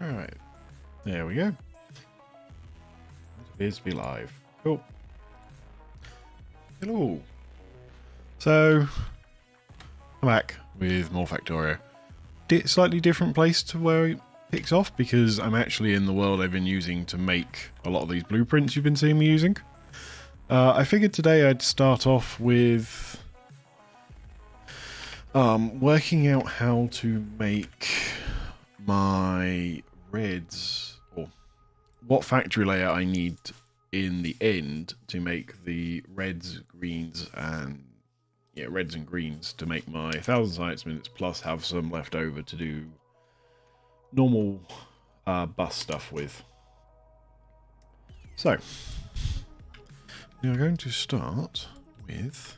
Alright, there we go. It appears to be live. Cool. Hello. So, I'm back with more Factorio. Slightly different place to where it picks off, because I'm actually in the world I've been using to make a lot of these blueprints you've been seeing me using. I figured today I'd start off with working out how to make my reds, or what factory layout I need in the end to make the reds, greens, and reds and greens to make my 1000 science minutes, plus have some left over to do normal bus stuff with. So we are going to start with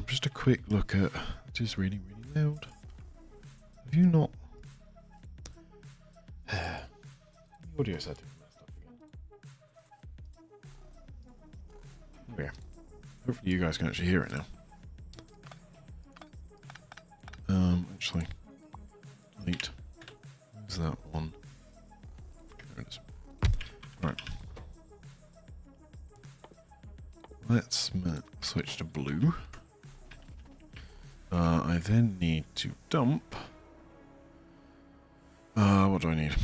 just a quick look at, it is really loud. Have you not audio settings messed up again? Yeah. Hopefully you guys can actually hear it now. Actually, delete. Where's that one? There it is. Right. Let's switch to blue. I then need to dump. What do I need?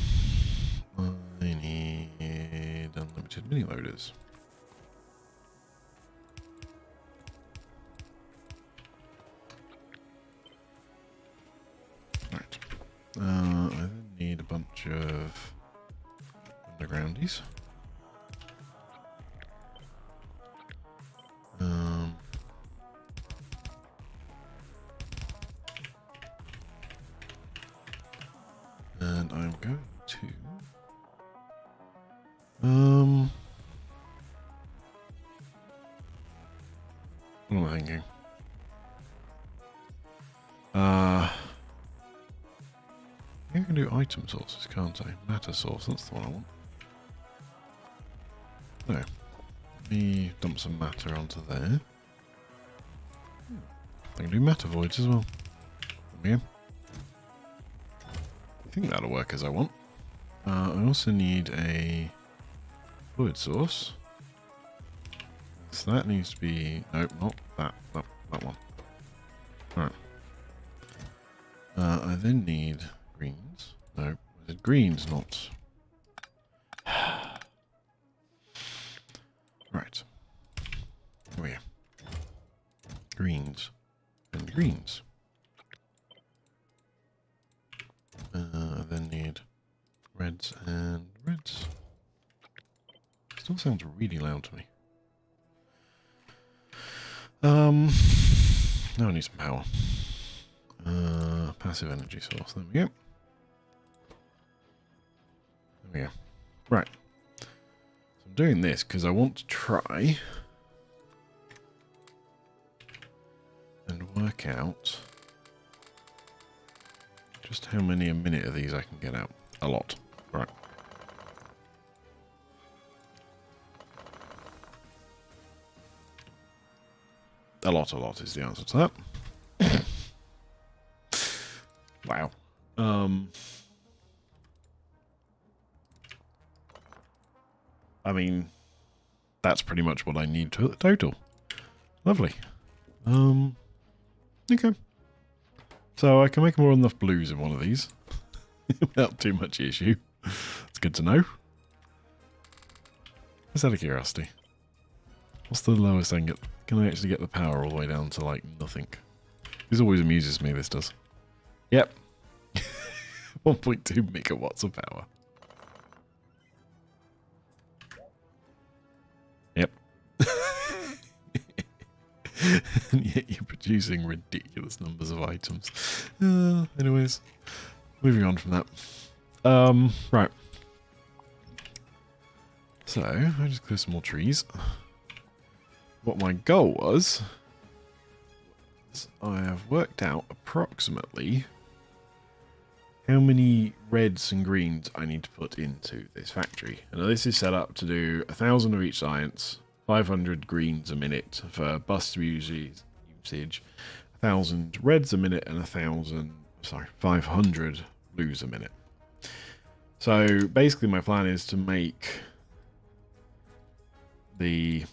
I need unlimited miniloaders. Right. I then need a bunch of undergroundies. And I'm going to what am I thinking? I can do item sources, can't I? Matter source, that's the one I want. No. Let me dump some matter onto there. I can do matter voids as well. There we go. I think that'll work as I want. I also need a fluid source. So that needs to be... Nope, not that. That one. Alright. I then need greens. No, is it greens, not... Right. Here we go. Greens. And greens. I then need reds and reds. Still sounds really loud to me. Now I need some power. Passive energy source. There we go. There we go. Right. So I'm doing this because I want to try and work out just how many a minute of these I can get out. A lot. Right. A lot is the answer to that. Wow. I mean, that's pretty much what I need total. Lovely. Okay. So I can make more than enough blues in one of these without too much issue. It's good to know. Just out of curiosity. What's the lowest I can get? Can I actually get the power all the way down to like nothing? This always amuses me, this does. Yep. 1.2 megawatts of power. Yep. And yet you're producing ridiculous numbers of items. Anyways, moving on from that. Right. So, I just clear some more trees. What my goal was I have worked out approximately how many reds and greens I need to put into this factory. And this is set up to do 1,000 of each science, 500 greens a minute for bus usage, 1,000 reds a minute, and 500 lose a minute. So basically my plan is to make the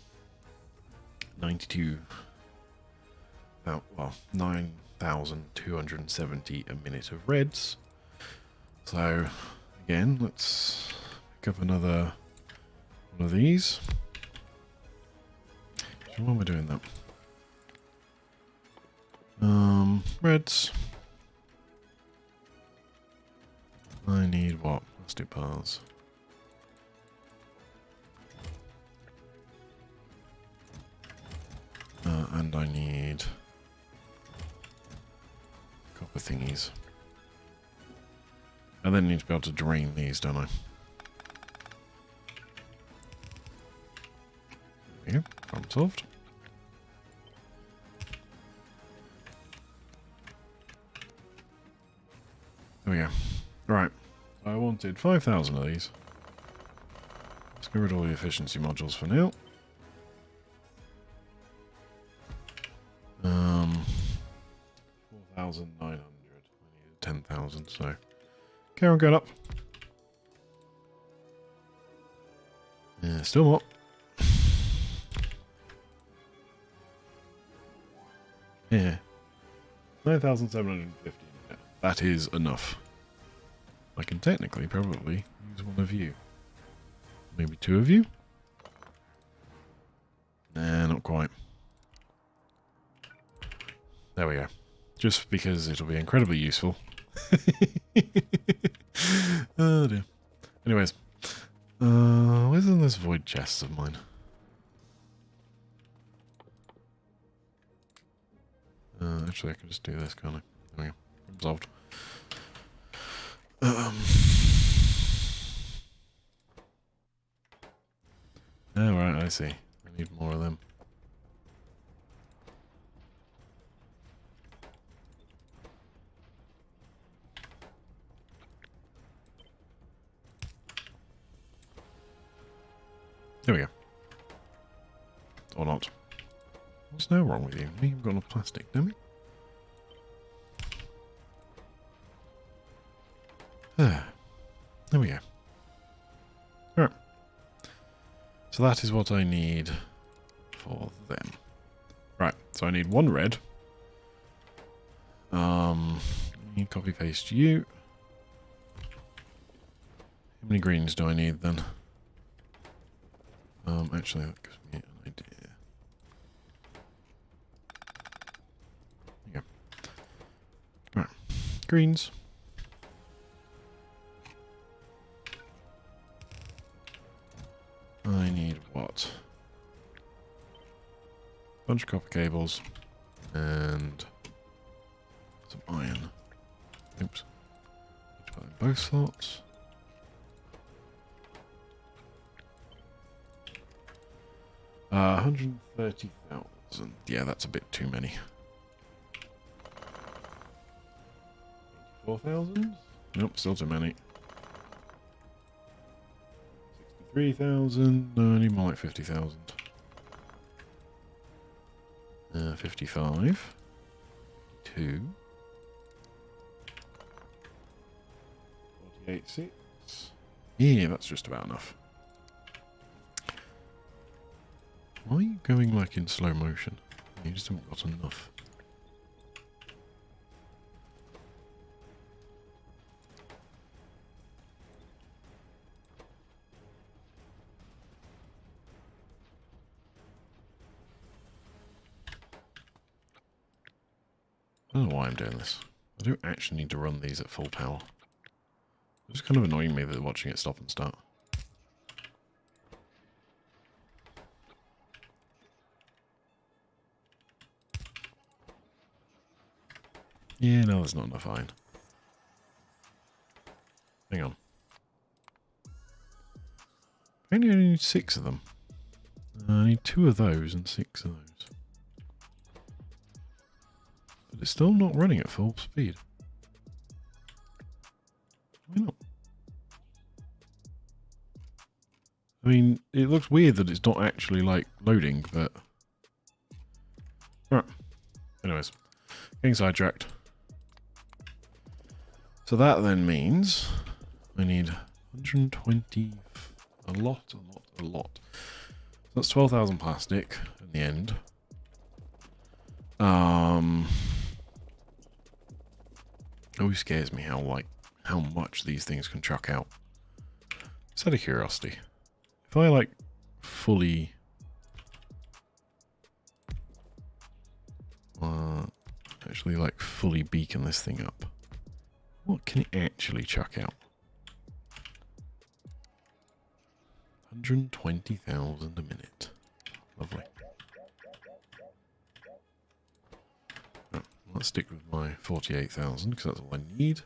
9,270 a minute of reds. So again, let's pick up another one of these. So why am I doing that? Reds. I need what? Plastic bars. And I need copper thingies. I then need to be able to drain these, don't I? There we go. Problem solved. There we go. Right. I wanted 5,000 of these. Let's get rid of all the efficiency modules for now. 4,900. I needed 10,000, so carry on going up. Yeah, still more. Yeah. 9,750. Yeah, that is enough. I can technically probably use one of you. Maybe two of you? Nah, not quite. There we go. Just because it'll be incredibly useful. Oh dear. Anyways. Where's in this void chests of mine? Actually, I can just do this, can't I? There we go. Resolved. Oh, right, I see. I need more of them. There we go. Or not. What's now wrong with you? You've got enough plastic, don't you? There we go. Alright. So that is what I need for them. Right, so I need one red. Need copy paste you. How many greens do I need then? Actually that gives me an idea. There you go. Right. Greens. I need what? Bunch of copper cables and some iron. Oops. Need to put in both slots. Uh, 130,000. Yeah, that's a bit too many. 84,000? Nope, still too many. 63,000. No, I need more like 50,000. 55. 2. 48.6. Yeah, that's just about enough. Why are you going like in slow motion? You just haven't got enough. I don't know why I'm doing this. I don't actually need to run these at full power. It's kind of annoying me that watching it stop and start. Yeah, no, there's not enough iron. Hang on. I only need 6 of them. I need 2 of those and 6 of those. But it's still not running at full speed. Why not? I mean, it looks weird that it's not actually, like, loading, but... Alright. Anyways. Getting sidetracked. So that then means I need 120, a lot. So that's 12,000 plastic in the end. Always scares me how much these things can chuck out. Just out of curiosity, if I fully actually fully beacon this thing up, what can it actually chuck out? 120,000 a minute. Lovely. Oh, let's stick with my 48,000 because that's all I need.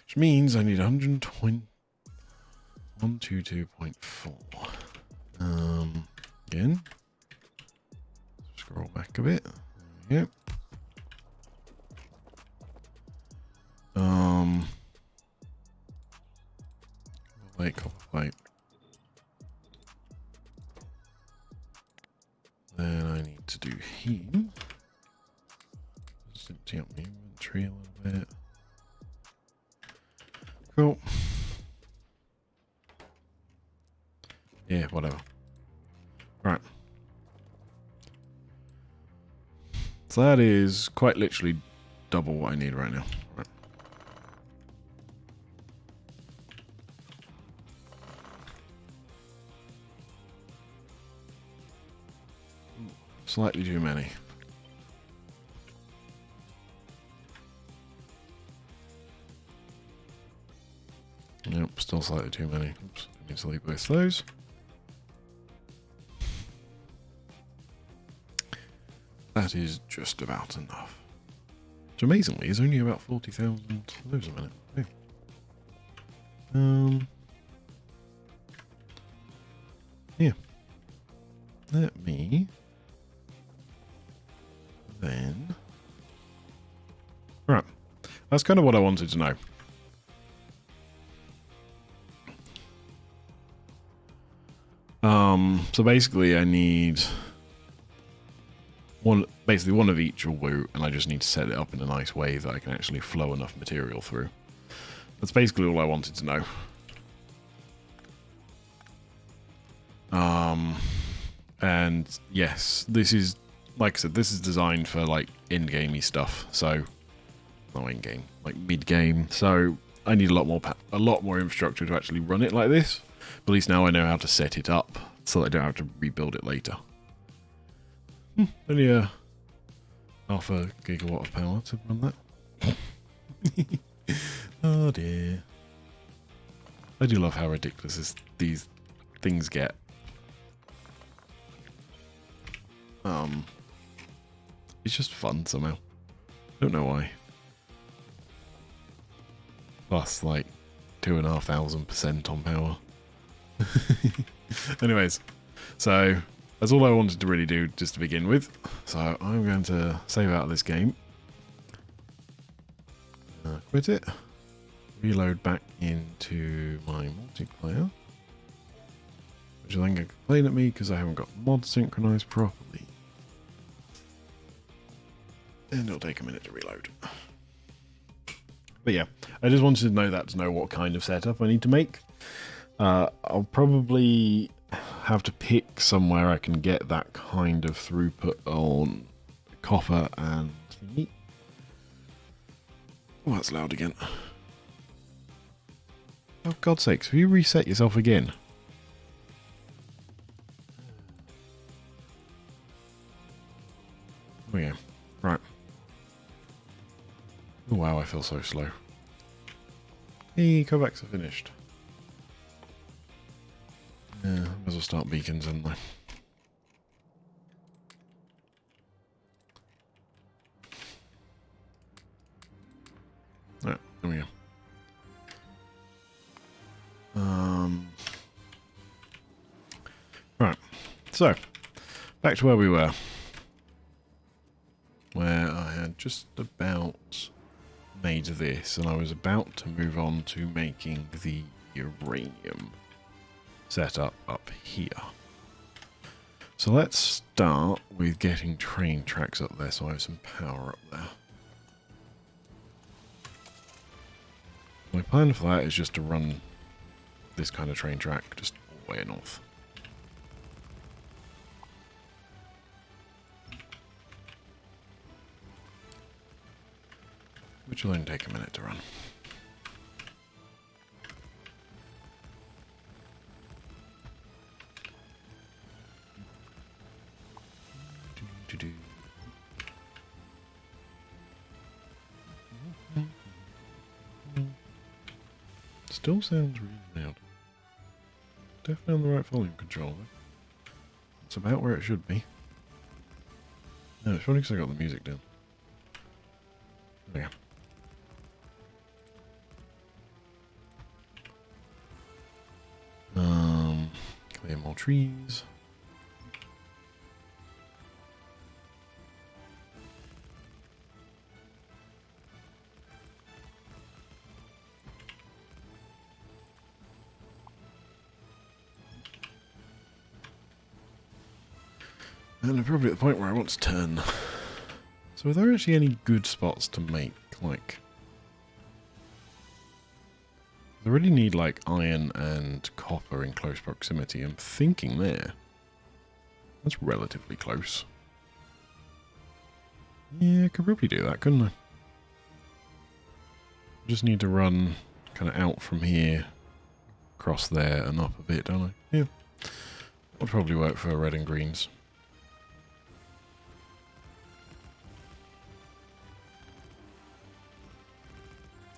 Which means I need 122.4. Again. Scroll back a bit. There we go. Copper plate. Then I need to do heme. Just empty up my inventory a little bit. Cool. Yeah, whatever. Right. So that is quite literally double what I need right now. Right. Slightly too many. Nope, still slightly too many. Oops, I need to leave both those. That is just about enough. Which amazingly is only about 40,000 of those a minute. Yeah. Yeah. Let me then. Right. That's kind of what I wanted to know. So basically I need basically one of each will boot, and I just need to set it up in a nice way that I can actually flow enough material through. That's basically all I wanted to know. And yes, this is, like I said, this is designed for in-gamey stuff. So, not in-game, mid-game. So I need a lot more infrastructure to actually run it like this. But at least now I know how to set it up, so that I don't have to rebuild it later. Only a half a gigawatt of power to run that. Oh dear. I do love how ridiculous these things get. It's just fun somehow. Don't know why. Plus 2,500% on power. Anyways, so that's all I wanted to really do just to begin with. So I'm going to save out of this game. Quit it. Reload back into my multiplayer. Which is then going to complain at me because I haven't got mods synchronized properly. And it'll take a minute to reload. But yeah, I just wanted to know that to know what kind of setup I need to make. I'll probably have to pick somewhere I can get that kind of throughput on copper and meat. Oh, that's loud again. Oh, God's sakes, have you reset yourself again? There we go. Right. Oh, wow, I feel so slow. Hey, Kovacs are finished. Yeah, might as well start beacons, haven't I? Right, there we go. Right, so back to where we were, where I had just about made this, and I was about to move on to making the uranium setup up here. So let's start with getting train tracks up there so I have some power up there. plan for that is just to run this kind of train track just all the way north. Which will only take a minute to run. Still sounds really loud. Definitely on the right volume control though. It's about where it should be. No, it's probably because I got the music down. There we go. Clear more trees. And I'm probably at the point where I want to turn. So are there actually any good spots to make, like... I really need, like, iron and copper in close proximity. I'm thinking there. That's relatively close. Yeah, I could probably do that, couldn't I? Just need to run kind of out from here, across there and up a bit, don't I? Yeah. That'll probably work for red and greens.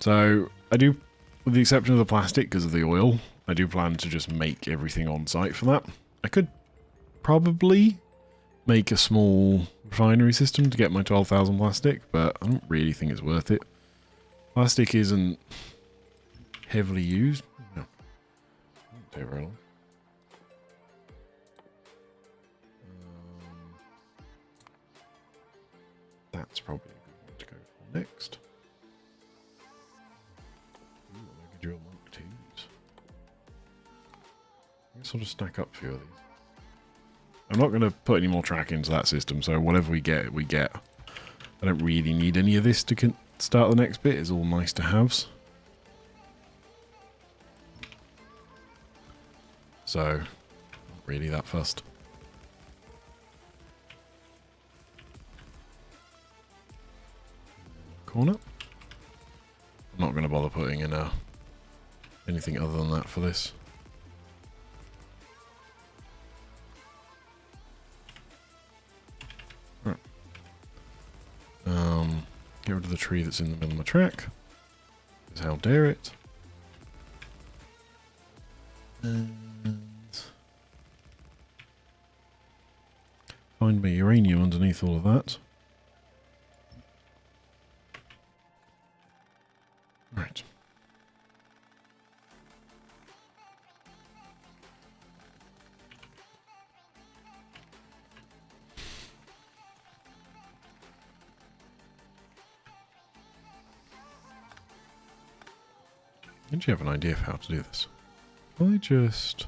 So, I do, with the exception of the plastic because of the oil, I do plan to just make everything on site for that. I could probably make a small refinery system to get my 12,000 plastic, but I don't really think it's worth it. Plastic isn't heavily used. No. Won't take very long. That's probably a good one to go for next. Drill Mk2s. I guess I'll just stack up a few of these. I'm not going to put any more track into that system, so whatever we get, we get. I don't really need any of this to start the next bit. It's all nice to haves. So, not really that fussed. Corner. I'm not going to bother putting in anything other than that for this. Right. Get rid of the tree that's in the middle of my track. Because how dare it. And find me uranium underneath all of that. Right. Did you have an idea of how to do this? I just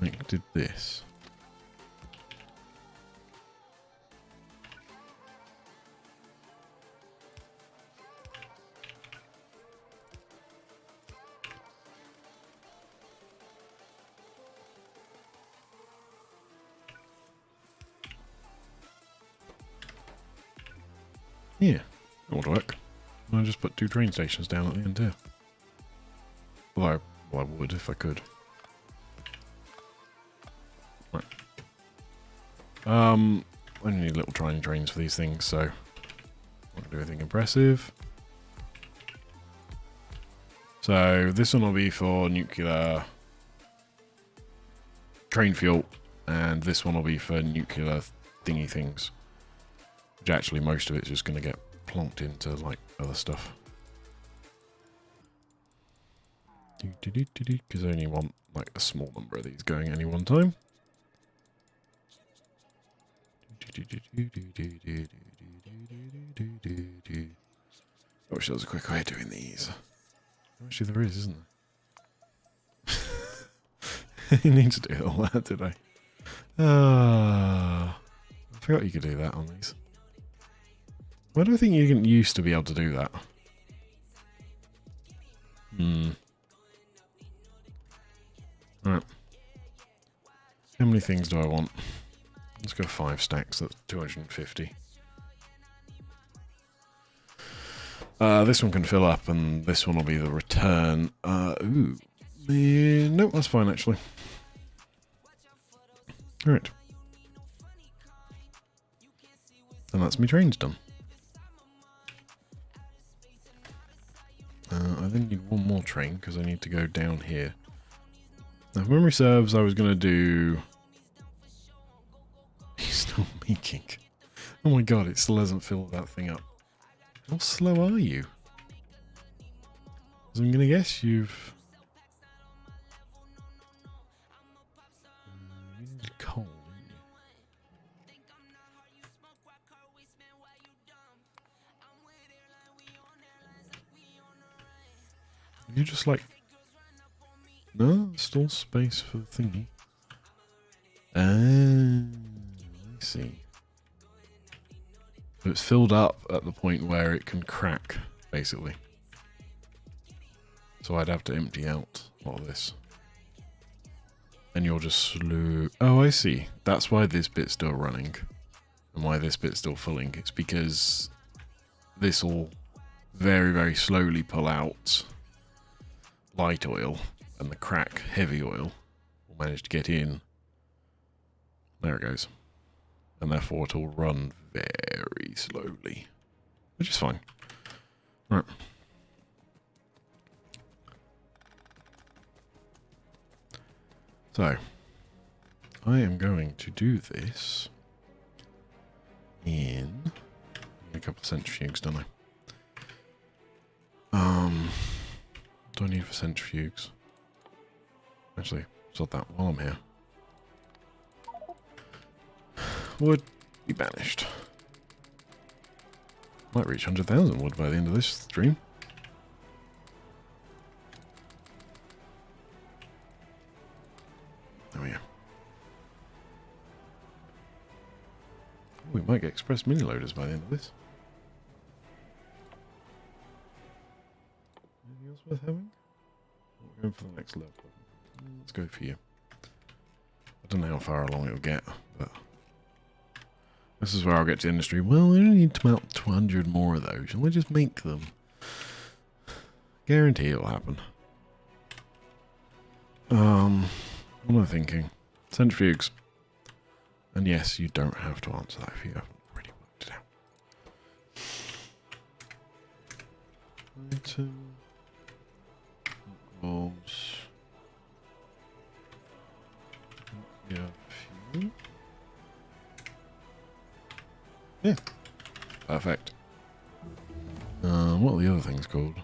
like did this. Yeah, that would work. I'll just put 2 train stations down at the end here. Although, well, I would if I could. Right. I only need little tiny trains for these things, so I'm not going to do anything impressive. So this one will be for nuclear train fuel, and this one will be for nuclear thingy things. Which actually most of it's just going to get plonked into like other stuff. Because I only want like a small number of these going at any one time. I wish there was a quick way of doing these. Actually there is, isn't there? You need to do all that, did I? I forgot you could do that on these. Why do I think you didn't used to be able to do that? many things do I want? Let's go 5 stacks, that's 250. This one can fill up, and this one will be the return. Nope, that's fine actually. Alright. And that's my trains done. I then need one more train because I need to go down here. Now, if memory serves, I was going to do... He's still making. Oh my god, it still hasn't filled that thing up. How slow are you? Because I'm going to guess you've... You needed coal, didn't you? You just like... No, still space for the thingy. I see. So it's filled up at the point where it can crack, basically. So I'd have to empty out a lot of this. And you're just slow... Oh, I see. That's why this bit's still running. And why this bit's still filling. It's because this will very, very slowly pull out light oil. And the crack heavy oil will manage to get in. There it goes. And therefore it will run very slowly. Which is fine. Right. So, I am going to do this in a couple of centrifuges, don't I? What do I need for centrifuges? Actually, sort that while I'm here. Wood be banished. Might reach 100,000 wood by the end of this stream. There we go. We might get express mini loaders by the end of this. Anything else worth having? We're going for the next level. Let's go for you. I don't know how far along it'll get, but this is where I'll get to industry. Well, we only need about 200 more of those. Shall we just make them? Guarantee it'll happen. What am I thinking? Centrifuges. And yes, you don't have to answer that if you haven't already worked it out. Item equals... Yeah, fuel. Yeah. Perfect. What are the other things called?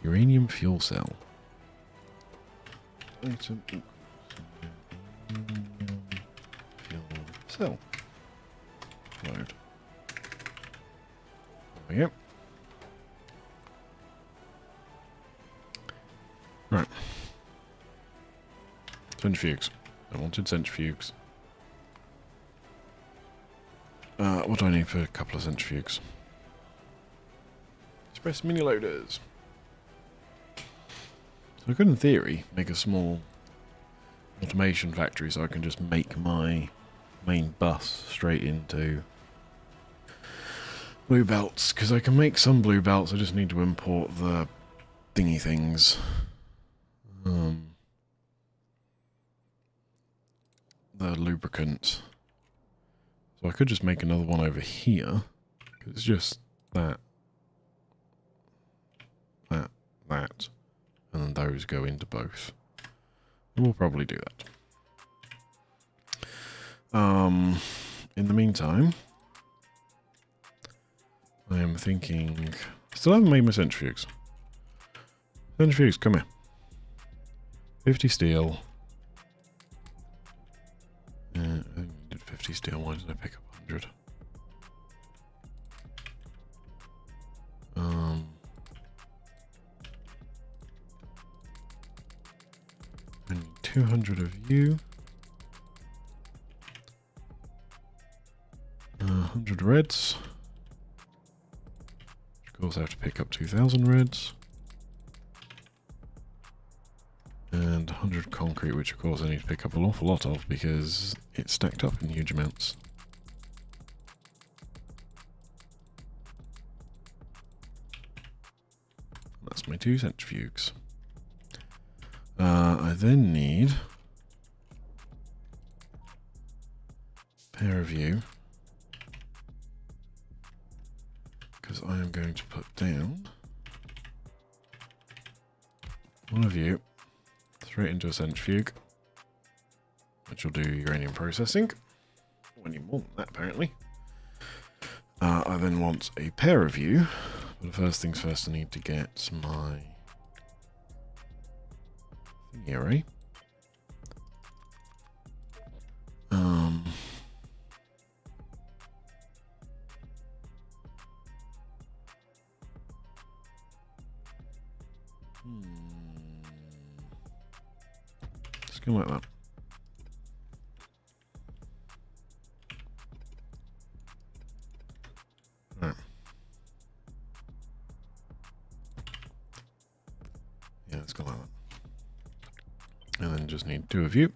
Uranium fuel cell. Item equals uranium fuel cell. Load. There we go. Right. Centrifuges. I wanted centrifuges. What do I need for a couple of centrifuges? Express mini loaders. So I could, in theory, make a small automation factory so I can just make my main bus straight into blue belts. Because I can make some blue belts, I just need to import the thingy things. The lubricant. So I could just make another one over here. It's just that. That. And then those go into both. And we'll probably do that. In the meantime, I am thinking... Still haven't made my centrifuges. Centrifuges, come here. 50 steel. I did 50 steel, why did I pick up 100? I need 200 of you. 100 reds. Of course I have to pick up 2,000 reds. And 100 concrete, which of course I need to pick up an awful lot of because it's stacked up in huge amounts. That's my 2 centrifuges. I then need a pair of you, because I am going to put down one of you straight into a centrifuge, which will do uranium processing. We need more than that, apparently. I then want a pair of you, but first things first, I need to get my thingy array. Let's go like that. Right. Yeah, let's go like that. And then just need 2 of you.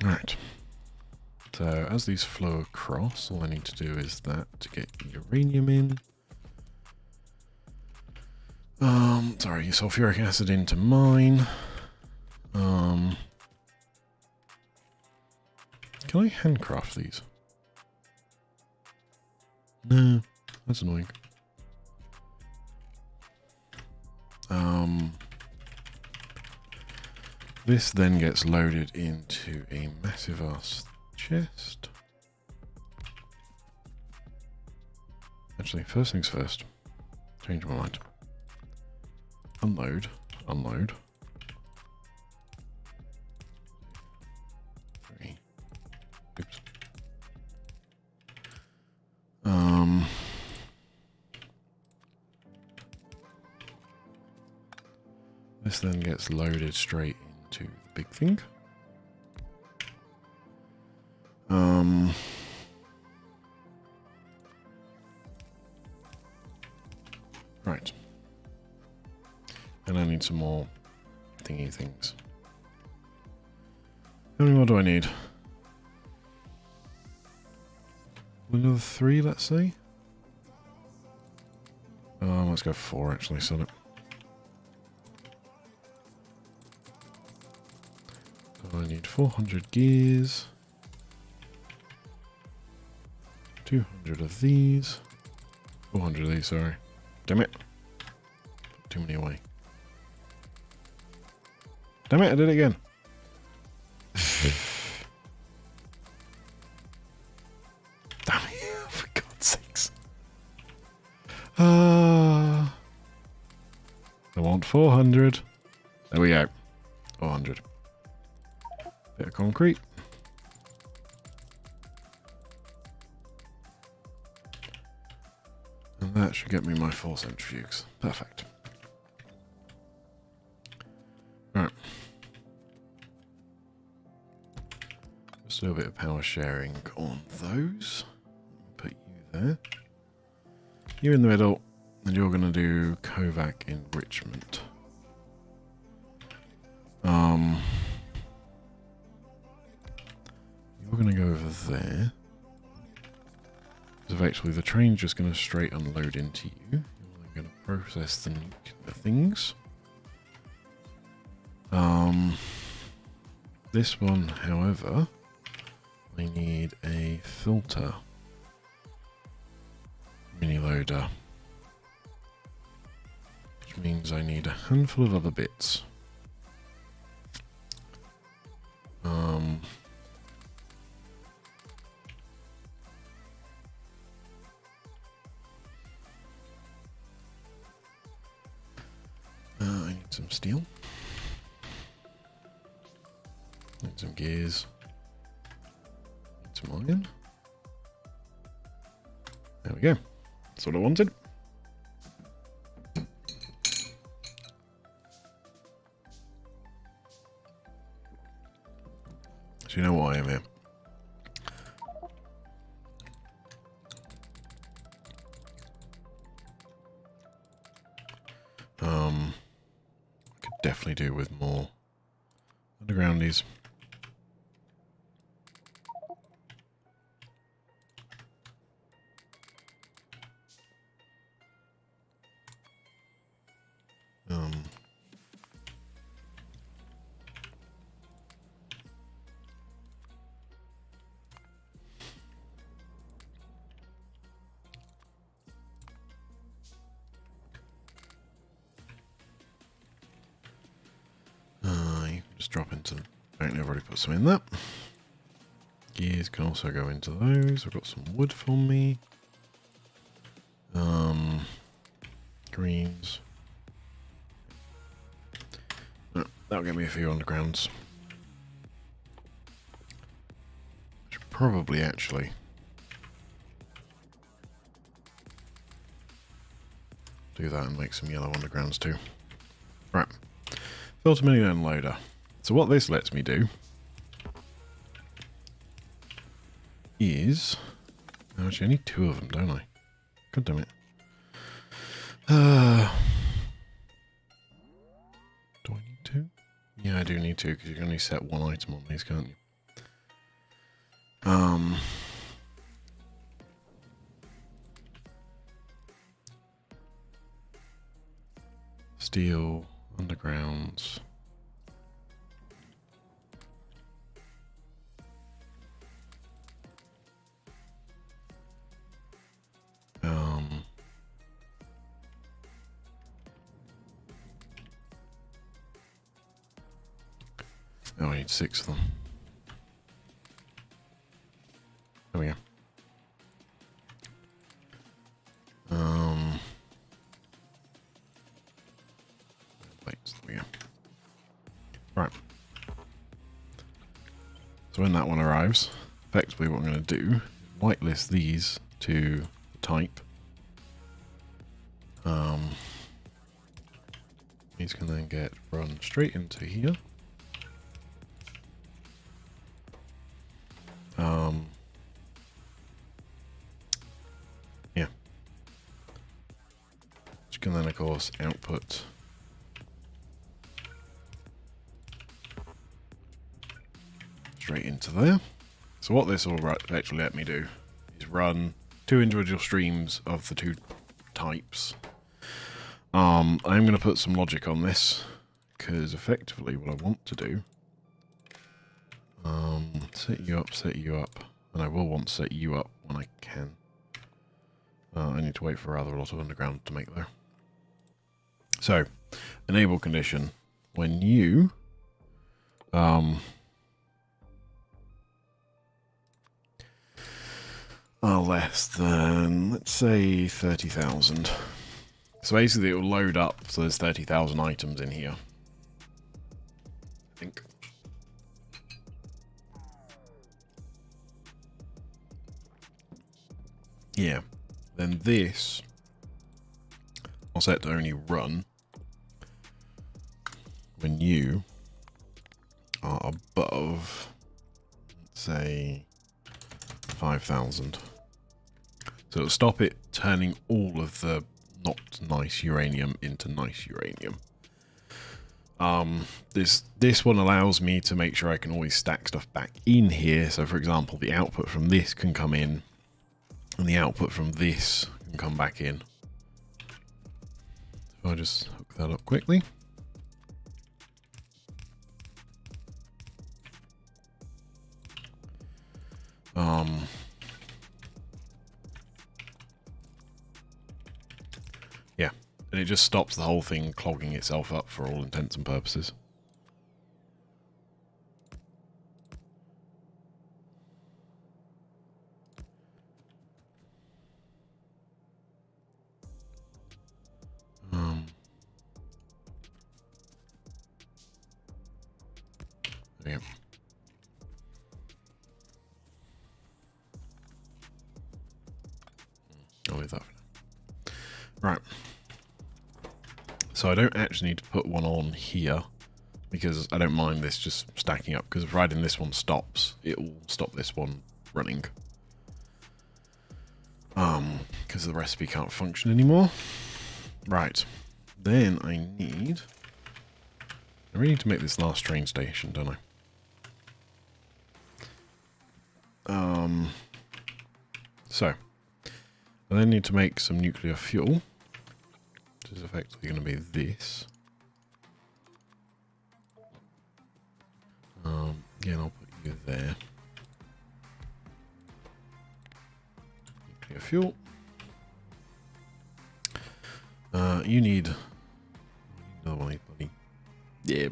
Right. So as these flow across, all I need to do is that to get uranium in. Sorry, sulfuric acid into mine. Can I handcraft these? No, that's annoying. This then gets loaded into a massive ass chest. Actually, first things first. Change my mind. Unload. Unload. 3. Oops. This then gets loaded straight into the big thing. Right. And I need some more thingy things. How many more do I need? Another 3, let's say. Let's go 4 actually, sell it. So I need 400 gears. 200 of these. 400 of these, sorry. Damn it. Put too many away. Damn it, I did it again. Damn it, for God's sakes. I want 400. There we go. 400. Bit of concrete. And that should get me my 4 centrifuges. Perfect. Right. Just do a bit of power sharing on those. Put you there. You in the middle, and you're going to do Kovac enrichment. You're going to go over there. Because eventually the train's just going to straight unload into you. You're going to process the things. This one, however, I need a filter Miniloader, which means I need a handful of other bits. I need some steel. Need some gears. Need some iron. There we go. That's what I wanted. So you know why I'm here. definitely do with more undergroundies. You can just drop into them. I've already put some in that. Gears can also go into those. I've got some wood for me. Greens. Oh, that'll get me a few undergrounds. Should probably actually do that and make some yellow undergrounds too. Right. Filter Miniloader. So what this lets me do is... Actually, I need 2 of them, don't I? God damn it. Do I need 2? Yeah, I do need 2, because you can only set 1 item on these, can't you? Steel, undergrounds. Oh, I need 6 of them. There we go. Plates, there we go. Right. So when that one arrives, effectively what I'm going to do is whitelist these to type. These can then get run straight into here. Yeah. Which can then, of course, output straight into there. So what this will actually let me do is run 2 individual streams of the 2 types. I'm going to put some logic on this, because effectively what I want to do, set you up, and I will want to set you up when I can. I need to wait for rather a lot of underground to make though. So, enable condition, when you are less than, let's say, 30,000. So basically it will load up, so there's 30,000 items in here. I think. Yeah. Then this, I'll set to only run when you are above, let's say, 5,000. So it'll stop it turning all of the not nice uranium into nice uranium. This one allows me to make sure I can always stack stuff back in here. So for example, the output from this can come in, and the output from this can come back in. So I'll just hook that up quickly. Yeah, and it just stops the whole thing clogging itself up for all intents and purposes. Yeah. I'll leave that for now. Right. So I don't actually need to put one on here, because I don't mind this just stacking up, because providing this one stops, it will stop this one running. Because the recipe can't function anymore. Right. Then I need I really need to make this last train station, don't I? So, I then need to make some nuclear fuel, which is effectively going to be this. Again, I'll put you there. Nuclear fuel. You need another one, buddy. Yeah,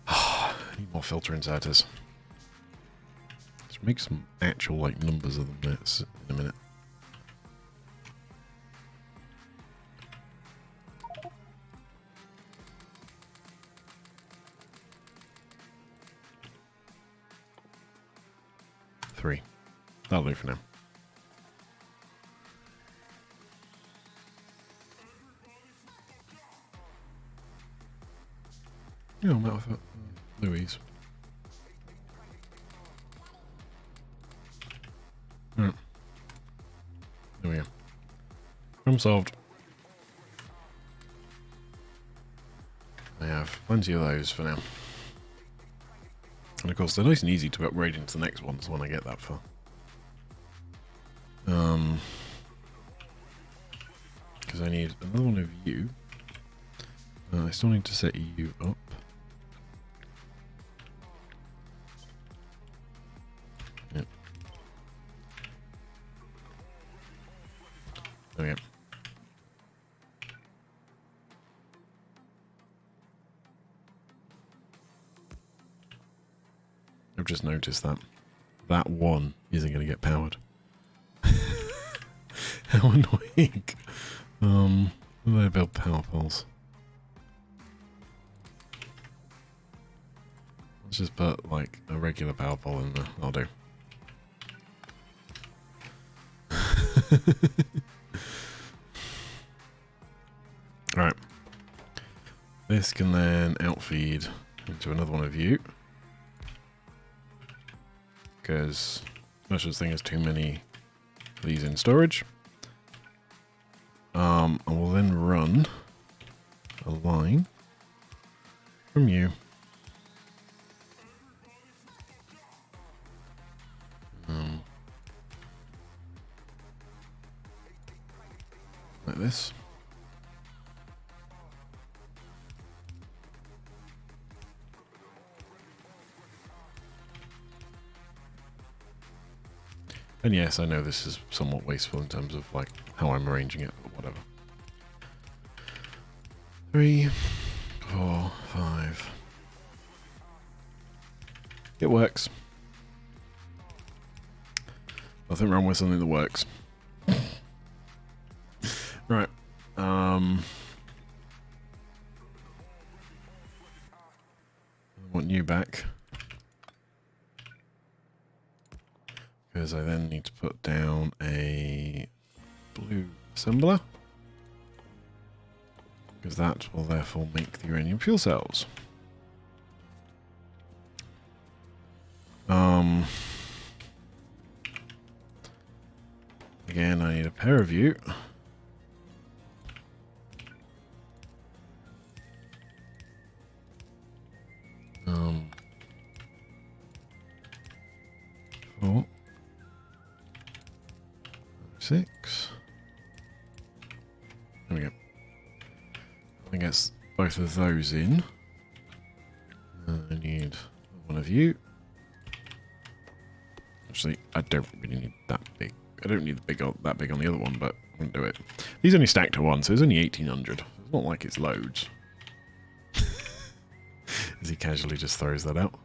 I need more filter inserters. Let's make some actual like numbers of them in a minute. Three. That'll do for now. Yeah, I'm out of Louise. Right. There we go. Problem solved. I have plenty of those for now. And of course, they're nice and easy to upgrade into the next ones when I get that far. Because I need another one of you. I still need to set you up. Yep. There we go. I've just noticed that that one isn't going to get powered. How annoying. Where do I build power poles? Let's just put like a regular power pole in there. I'll do. Alright. This can then outfeed into another one of you. Because no such thing as too many of these in storage. I will then run a line from you like this. And yes, I know this is somewhat wasteful in terms of like how I'm arranging it, but whatever. 3, 4, 5. It works. Nothing wrong with something that works. Right. I want you back. Because I then need to put down a blue assembler. Because that will therefore make the uranium fuel cells. Again, I need a pair of you. Four. 6. There we go. I think that's both of those in. I need one of you. Actually, I don't really need that big. I don't need that big on the other one, but I won't do it. These only stacked to 1, so it's only 1800. It's not like it's loads. As he casually just throws that out.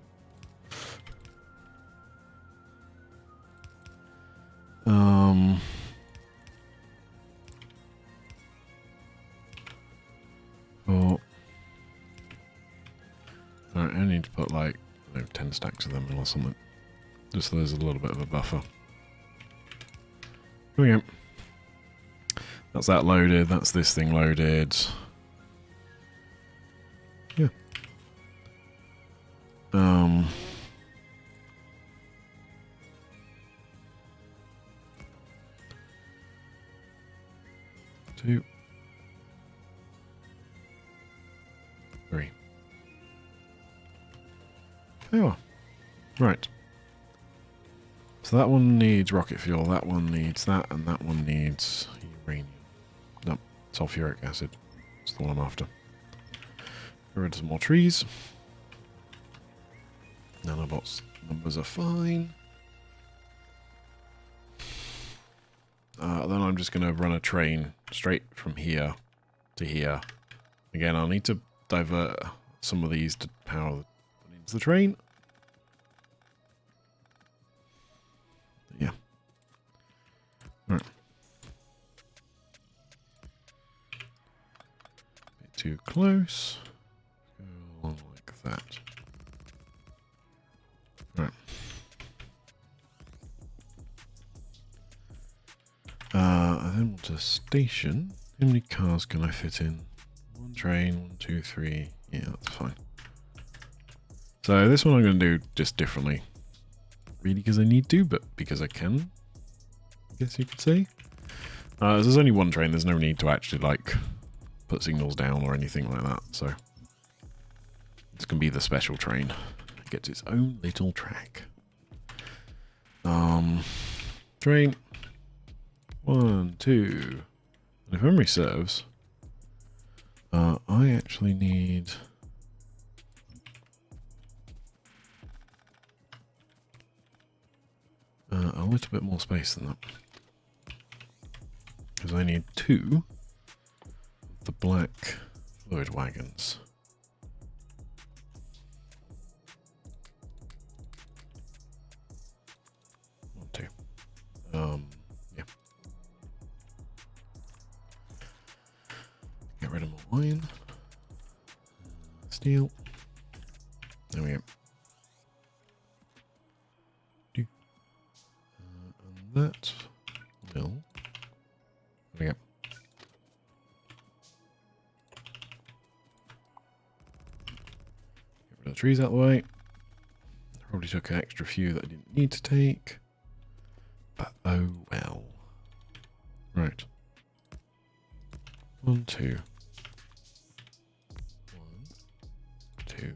Alright, I need to put like 10 stacks of them in or something. Just so there's a little bit of a buffer. Here we go. That's that loaded, that's this thing loaded. Yeah. 2, 3. There you are. Right. So that one needs rocket fuel, that one needs that, and that one needs uranium. No, sulfuric acid. That's the one I'm after. Get rid of some more trees. Nanobots numbers are fine. Then I'm just going to run a train straight from here to here. Again, I'll need to divert some of these to power the train. Yeah. Right. Bit too close. Go along like that. Right. I then want a station. How many cars can I fit in? One train, 1, 2, 3. Yeah, that's fine. So this one I'm going to do just differently. Really because I need to, but because I can, I guess you could say. There's only one train, there's no need to actually, like, put signals down or anything like that, so. This can be the special train. It gets its own little track. Train. 1, 2. And if memory serves, I actually need a little bit more space than that. Because I need 2 of the black fluid wagons. One, 2. Yeah. Get rid of my wine. Steel. There we go. And that will. There we go. Get rid of the trees out of the way. Probably took an extra few that I didn't need to take. But oh well. Right. 1, 2. 1, 2,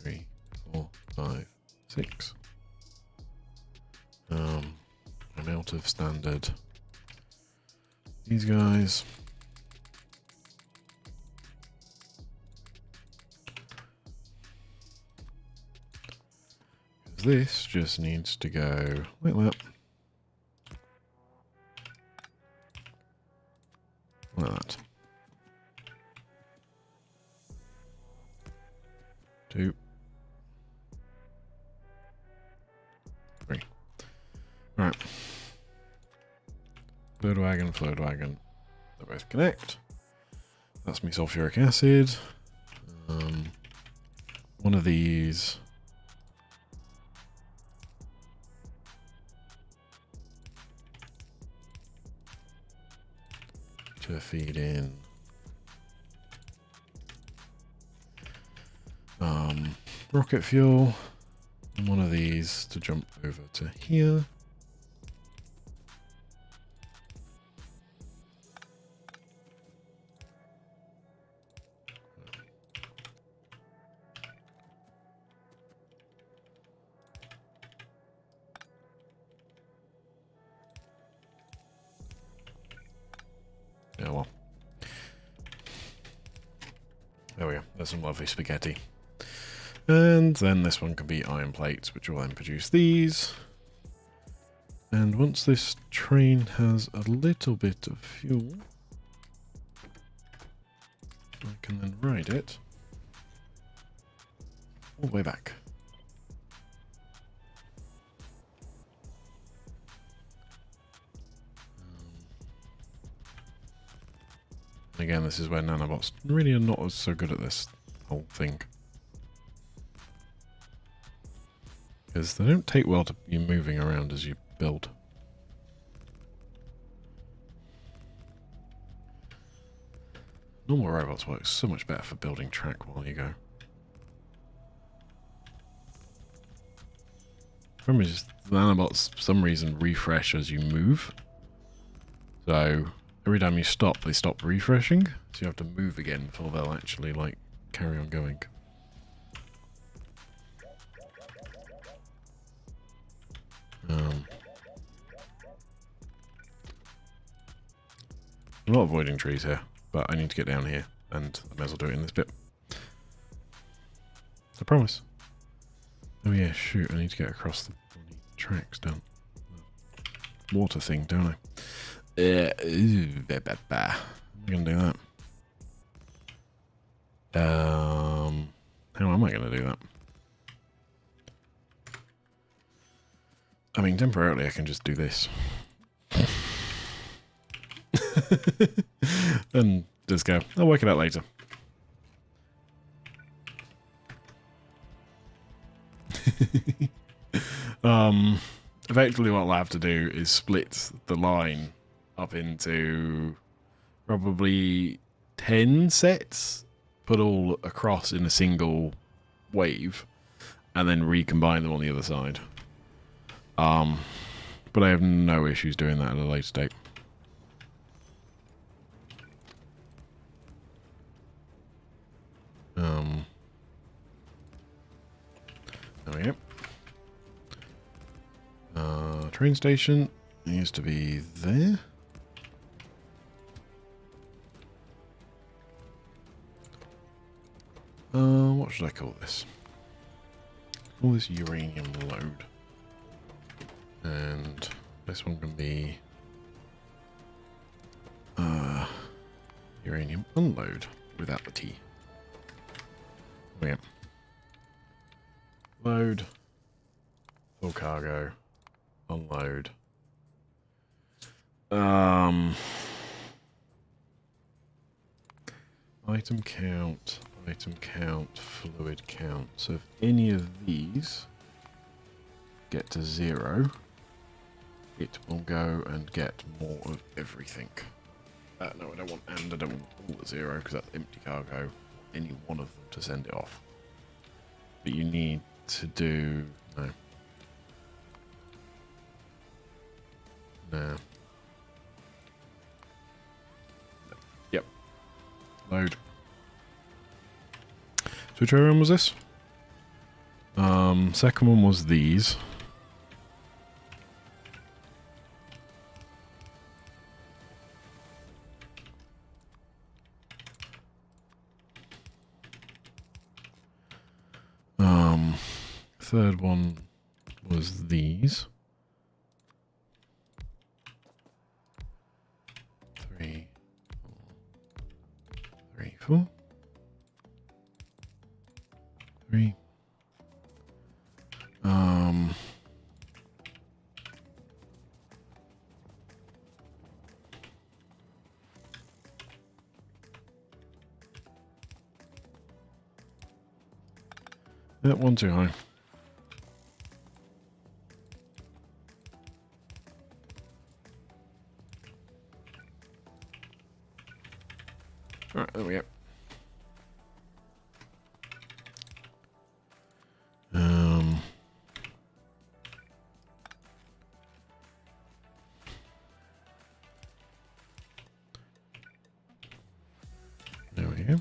3, 4, 5, 6. I'm out of standard. These guys. This just needs to go like that. Like that. 2. 3. Right. Fluid wagon. They both connect. That's me sulfuric acid. One of these. To feed in rocket fuel, and one of these to jump over to here. Yeah, well. There we go. There's some lovely spaghetti. And then this one can be iron plates, which will then produce these. And once this train has a little bit of fuel, I can then ride it all the way back. Again, this is where nanobots really are not so good at this whole thing. Because they don't take well to you moving around as you build. Normal robots work so much better for building track while you go. Remember, just the nanobots for some reason refresh as you move. So every time you stop, they stop refreshing. So you have to move again before they'll actually like carry on going. I'm not avoiding trees here, but I need to get down here, and I may as well do it in this bit. I promise. Oh yeah, shoot, I need to get across the tracks down the water thing, don't I? How am I going to do that? How am I going to do that? I mean, temporarily I can just do this. And just go, I'll work it out later. Effectively what I'll have to do is split the line up into probably 10 sets, put all across in a single wave, and then recombine them on the other side. But I have no issues doing that at a later date. There we go. Train station used to be there. What should I call this? Call this uranium load. And this one can be uranium unload without the T. Oh, yeah. Load, full cargo, unload. Item count, fluid count. So if any of these get to 0, it will go and get more of everything. No, I don't want and, I don't want all at 0 because that's empty cargo. Any one of them to send it off. But you need to do... No. No. Yep. Load. So which one was this? Second one was these. Third one was these. 3, 4. 3. That one too high. Alright, there we go. There we go.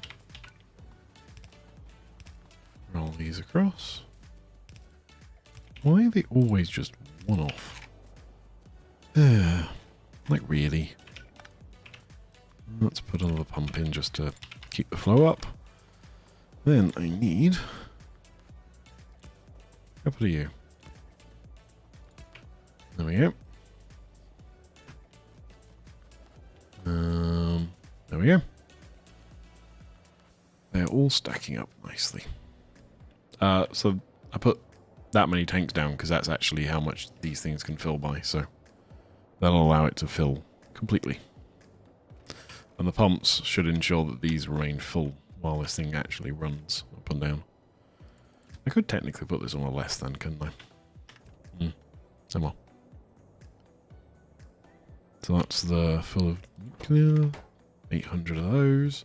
Roll these across. Why are they always just one off? Like really? Let's put another pump in just to keep the flow up. Then I need a couple of you. There we go. There we go. They're all stacking up nicely. So I put that many tanks down because that's actually how much these things can fill by. So that'll allow it to fill completely. And the pumps should ensure that these remain full while this thing actually runs up and down. I could technically put this on a less than, couldn't I? So well. So that's the full of nuclear. 800 of those.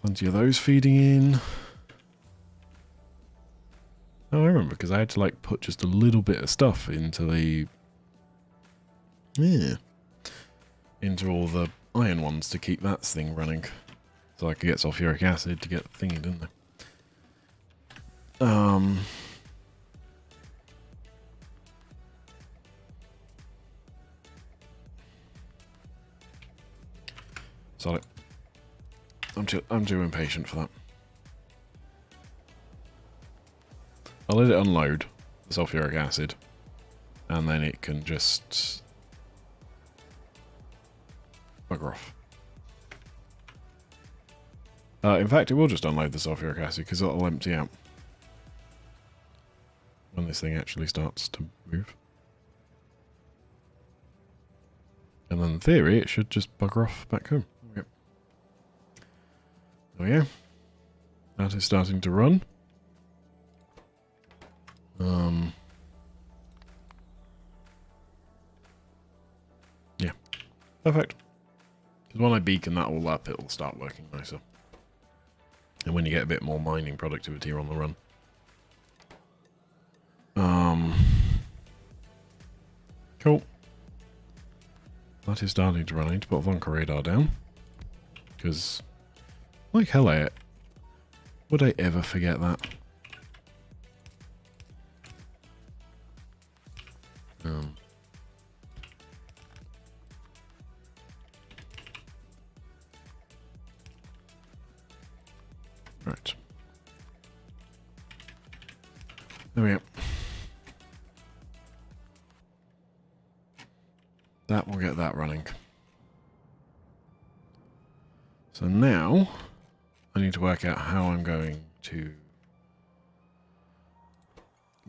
Plenty of those feeding in. Oh, I remember, because I had to like put just a little bit of stuff into the... Yeah. Into all the iron ones to keep that thing running. So I could get sulfuric acid to get the thingy, didn't I? Sod it. I'm too impatient for that. I'll let it unload the sulfuric acid, and then it can just bugger off. In fact, it will just unload the sulfuric acid because it'll empty out when this thing actually starts to move. And then in theory, it should just bugger off back home. Yep. Oh yeah, that is starting to run. Yeah, perfect. Because when I beacon that all up, it'll start working nicer. And when you get a bit more mining productivity on the run. Cool. That is starting to run. I need to put Vonka radar down. Because, like hell, would I ever forget that? Right. There we go. That will get that running. So now, I need to work out how I'm going to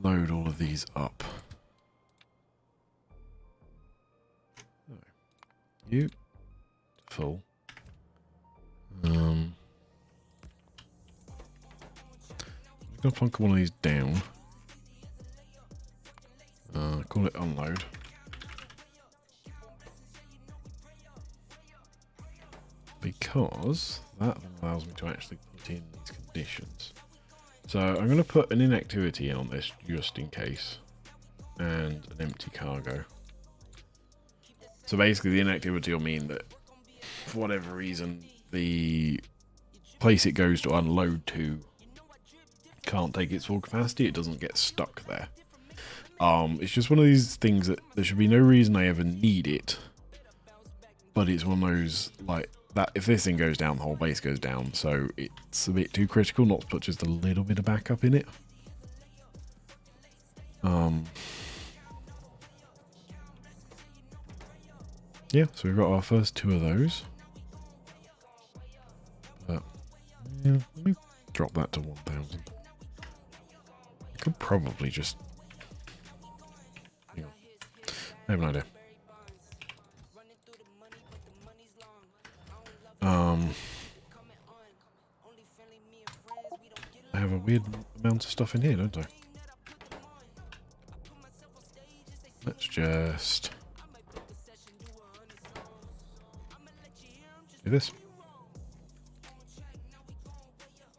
load all of these up. You full. I'm gonna plunk one of these down. Call it unload. Because that allows me to actually put in these conditions. So I'm going to put an inactivity in on this just in case, and an empty cargo. So basically the inactivity will mean that for whatever reason the place it goes to unload to can't take its full capacity, it doesn't get stuck there. It's just one of these things that there should be no reason I ever need it, but it's one of those, like, that if this thing goes down, the whole base goes down, so it's a bit too critical not to put just a little bit of backup in it. Yeah, so we've got our first two of those. But, yeah, let me drop that to 1,000. I could probably just... hang on. I have an idea. I have a weird amount of stuff in here, don't I? Let's just do this.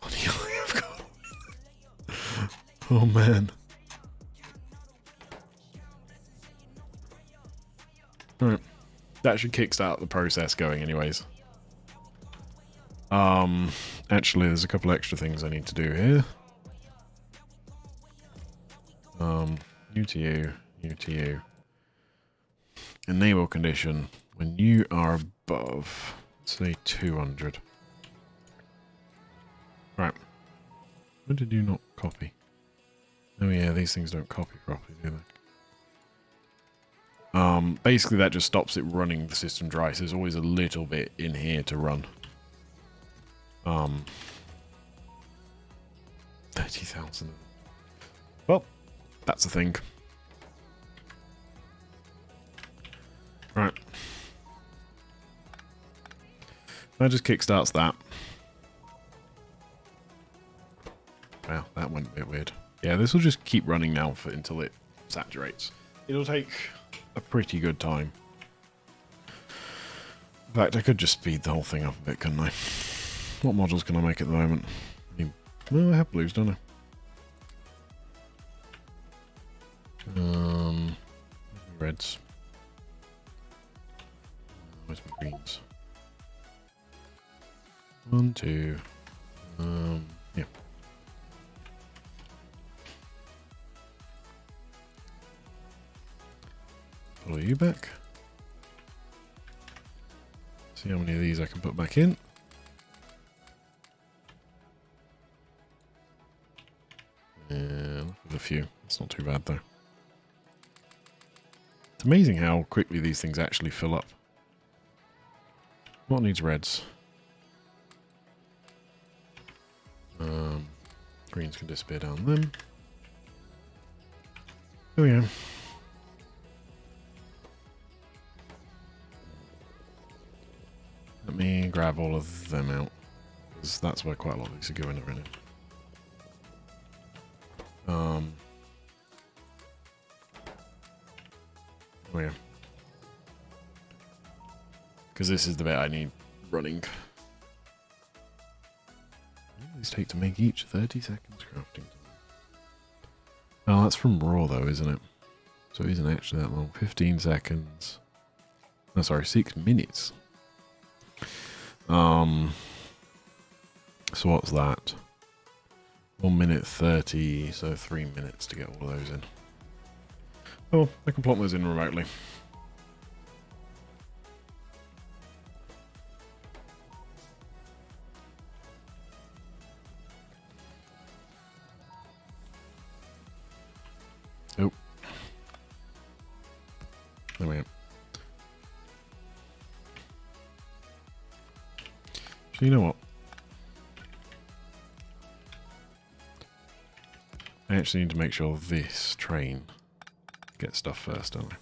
What do you have got? Oh man. Alright. That should kickstart the process going anyways. Actually, there's a couple extra things I need to do here. New to you, new to you. Enable condition when you are above, say 200. Right. What did you not copy? Oh yeah, these things don't copy properly, do they? Basically that just stops it running the system dry, so there's always a little bit in here to run. 30,000. Well, that's a thing. Right. That just kickstarts that. Wow, that went a bit weird. Yeah, this will just keep running now until it saturates. It'll take a pretty good time. In fact, I could just speed the whole thing up a bit, couldn't I? What modules can I make at the moment? Well, I have blues, don't I? Reds. Where's my greens? 1, 2. Yeah. Follow you back. See how many of these I can put back in. Yeah, look at a few. It's not too bad though. It's amazing how quickly these things actually fill up. What needs reds? Greens can disappear down them. Oh yeah. Let me grab all of them out, because that's where quite a lot of these are going already. Oh yeah. Because this is the bit I need running. What do these take to make each? 30 seconds crafting. Oh, that's from raw though, isn't it? So it isn't actually that long. 15 seconds. No, sorry, 6 minutes. So what's that? 1 minute 30, so 3 minutes to get all of those in. Oh, I can plot those in remotely. Oh. There we go. So you know what? I actually need to make sure this train gets stuff first, don't I?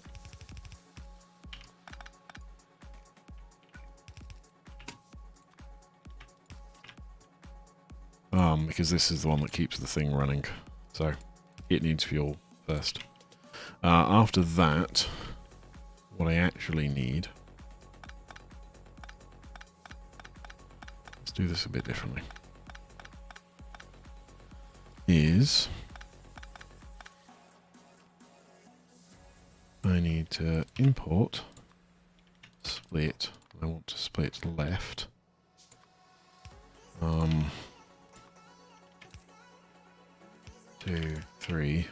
Because this is the one that keeps the thing running. So it needs fuel first. After that, what I actually need... Let's do this a bit differently. Is... I need to import, split. I want to split left. 2, 3.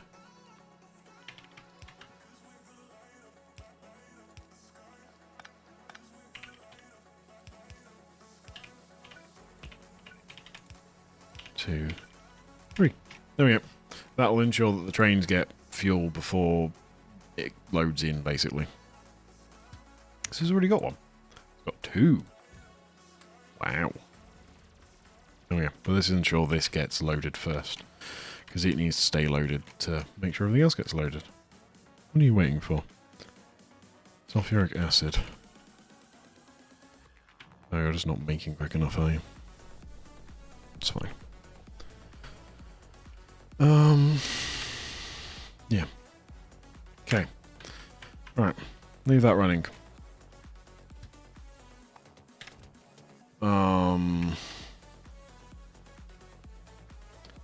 Two, 3. There we go. That will ensure that the trains get fuel before it loads in, basically. This has already got one. It's got 2. Wow. Oh yeah, but this ensure this gets loaded first, because it needs to stay loaded to make sure everything else gets loaded. What are you waiting for? Sulfuric acid. Oh, you're just not making quick enough, are you? It's fine. Yeah. Okay. Right. Leave that running. So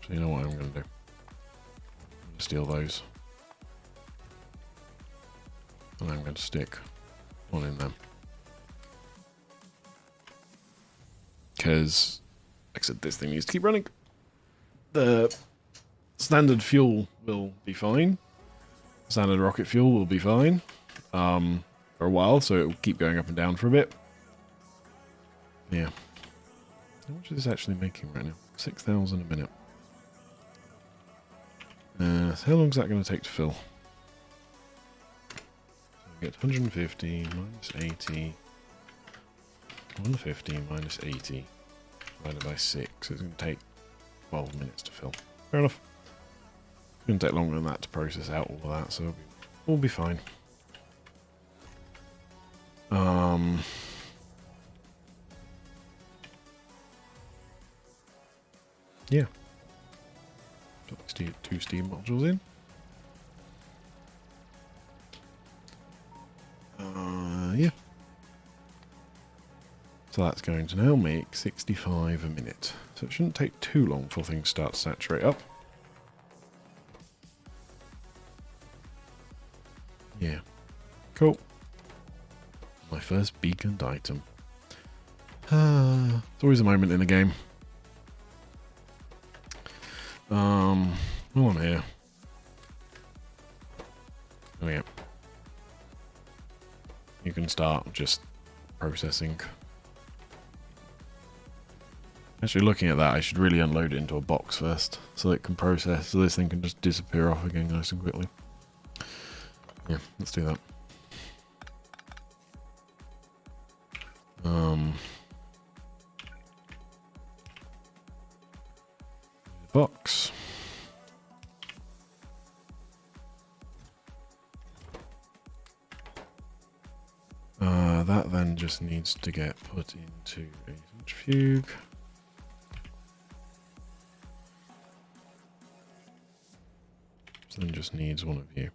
you know what I'm going to do? I'm going to steal those. And I'm going to stick one in them. Because, like I said, this thing needs to keep running. The standard fuel will be fine. Standard rocket fuel will be fine for a while, so it will keep going up and down for a bit. Yeah. How much is this actually making right now? 6,000 a minute. So how long is that going to take to fill? So we get 150 minus 80. 150 minus 80 divided by 6. So it's going to take 12 minutes to fill. Fair enough. It's going to take longer than that to process out all of that, so we'll be fine. Yeah. Put 2 steam modules in. Yeah. So that's going to now make 65 a minute. So it shouldn't take too long before things start to saturate up. Yeah. Cool. My first beaconed item. It's always a moment in a game. While I'm here. Oh yeah. You can start just processing Actually, looking at that, I should really unload it into a box first, so it can process, so this thing can just disappear off again nice and quickly. Yeah, let's do that. Box. That then just needs to get put into a centrifuge. So then just needs one of you.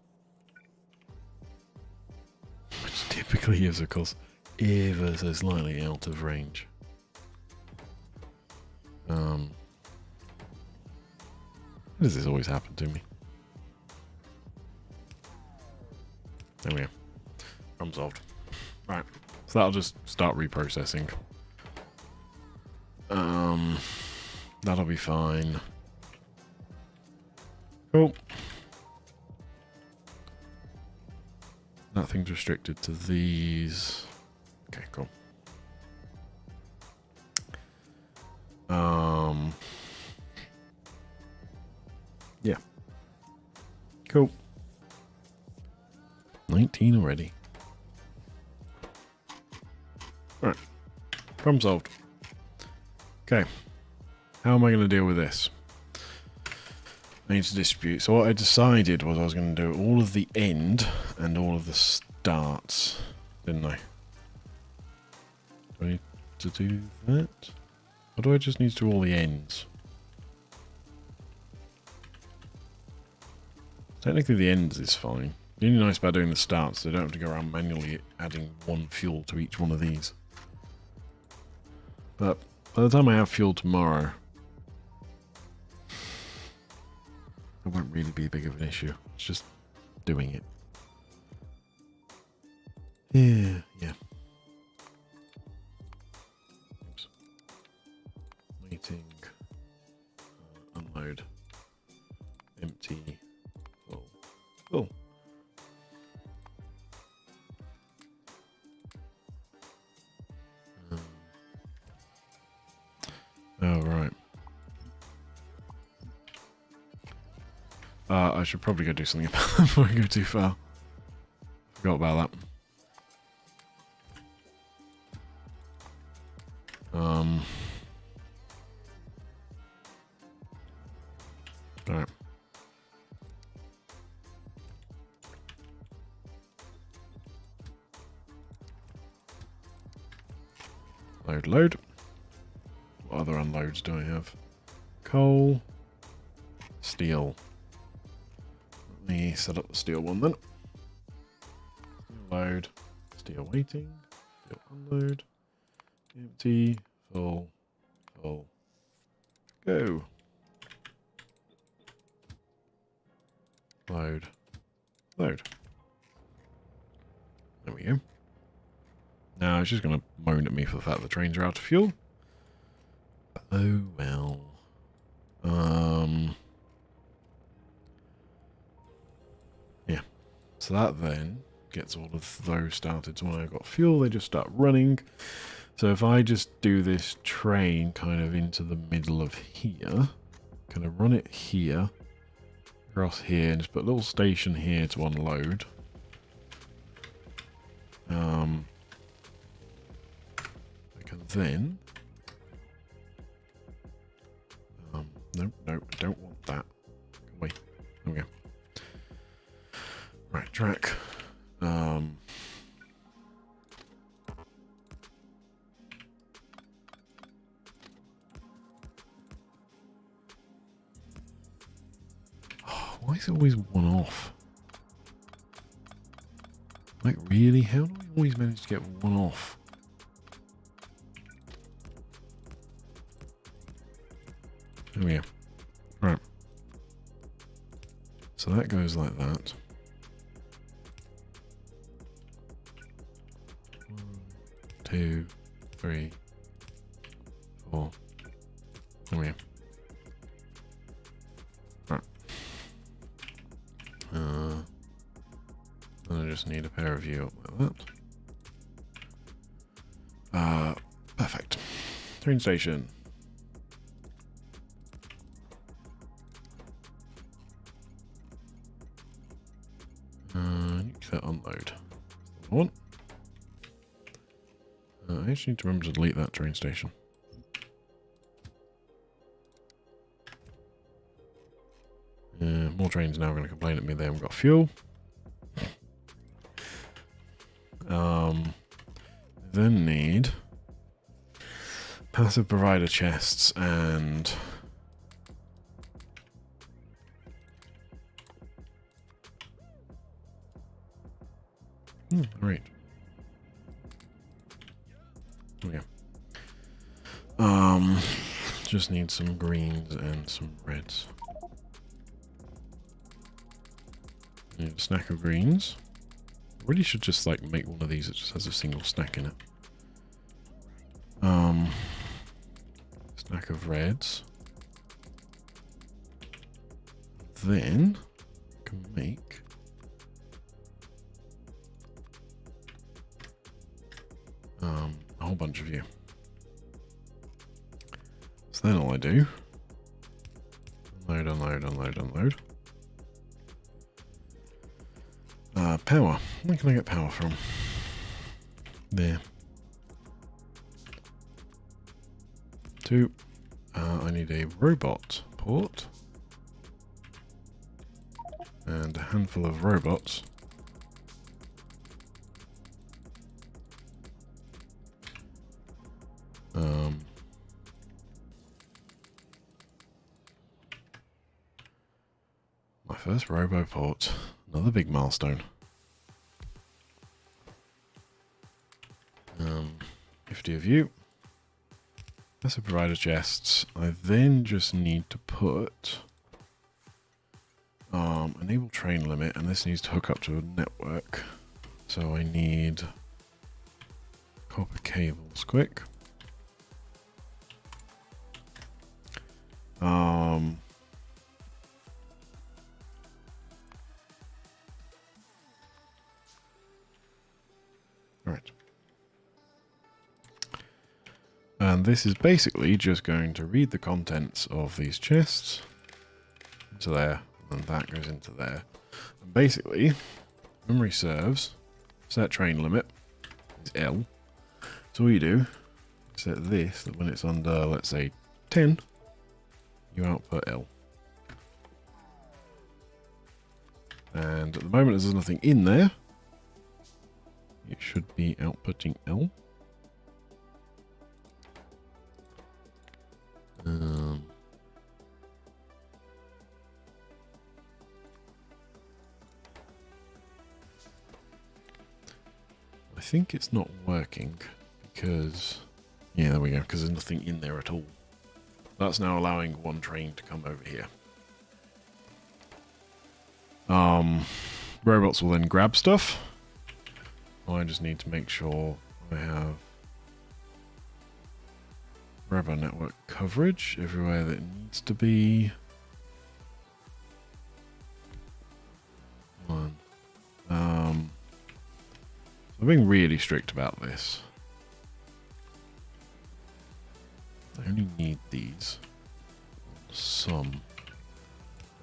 Which typically is, of course, ever so slightly out of range. Why does this always happen to me? There we go. Problem solved. Right. So that'll just start reprocessing. That'll be fine. Cool. Nothing's restricted to these. Okay, cool. Yeah. Cool. 19 already. Alright. Problem solved. Okay. How am I going to deal with this? I need to distribute. So what I decided was I was going to do all of the end and all of the starts, didn't I? Do I need to do that? Or do I just need to do all the ends? Technically the ends is fine. The only nice about doing the starts, they don't have to go around manually adding one fuel to each one of these. But by the time I have fuel tomorrow, it won't really be big of an issue. It's just doing it. Yeah. Oops. Waiting. Unload. Empty. Full. Full. Oh, right. I should probably go do something about that before I go too far. Forgot about that. Alright. Load. What other unloads do I have? Coal. Steel. Let me set up the steel one then. Steel load. Steel waiting. Steel unload. Empty. Full. Full. Go. Load. Load. There we go. Now it's just going to moan at me for the fact the trains are out of fuel. Oh well. Yeah. So that then gets all of those started. So when I've got fuel, they just start running. So if I just do this train kind of into the middle of here, kind of run it here, across here, and just put a little station here to unload. I can then... no, I don't want that. Wait, there we go. Right, track. Why is it always one off? Like, really? How do I always manage to get one off? There we go. Right. So that goes like that. 1, 2, 3, 4. There we go. Right. And I just need a pair of you up like that. Perfect. Train station. So unload. One. I actually need to remember to delete that train station. More trains now are going to complain at me they haven't got fuel. Then need passive provider chests and right. Okay. Just need some greens and some reds. Need a snack of greens. Really should just like make one of these that just has a single snack in it. Snack of reds. Then can make a whole bunch of you. So then all I do, unload. Power. Where can I get power from? There. 2. I need a robot port. And a handful of robots. My first robo port. Another big milestone. 50 of you. That's a provider chests. I then just need to put enable train limit, and this needs to hook up to a network. So I need copper cables quick. Right. And this is basically just going to read the contents of these chests into there, and then that goes into there. And basically, memory serves, set train limit is L. So all you do, set this, that when it's under, let's say, 10, you output L. And at the moment, as there's nothing in there, it should be outputting L. I think it's not working because, yeah, there we go, because there's nothing in there at all. That's now allowing one train to come over here. Robots will then grab stuff. I just need to make sure I have robot network coverage everywhere that it needs to be. One. I'm being really strict about this. I only need these on some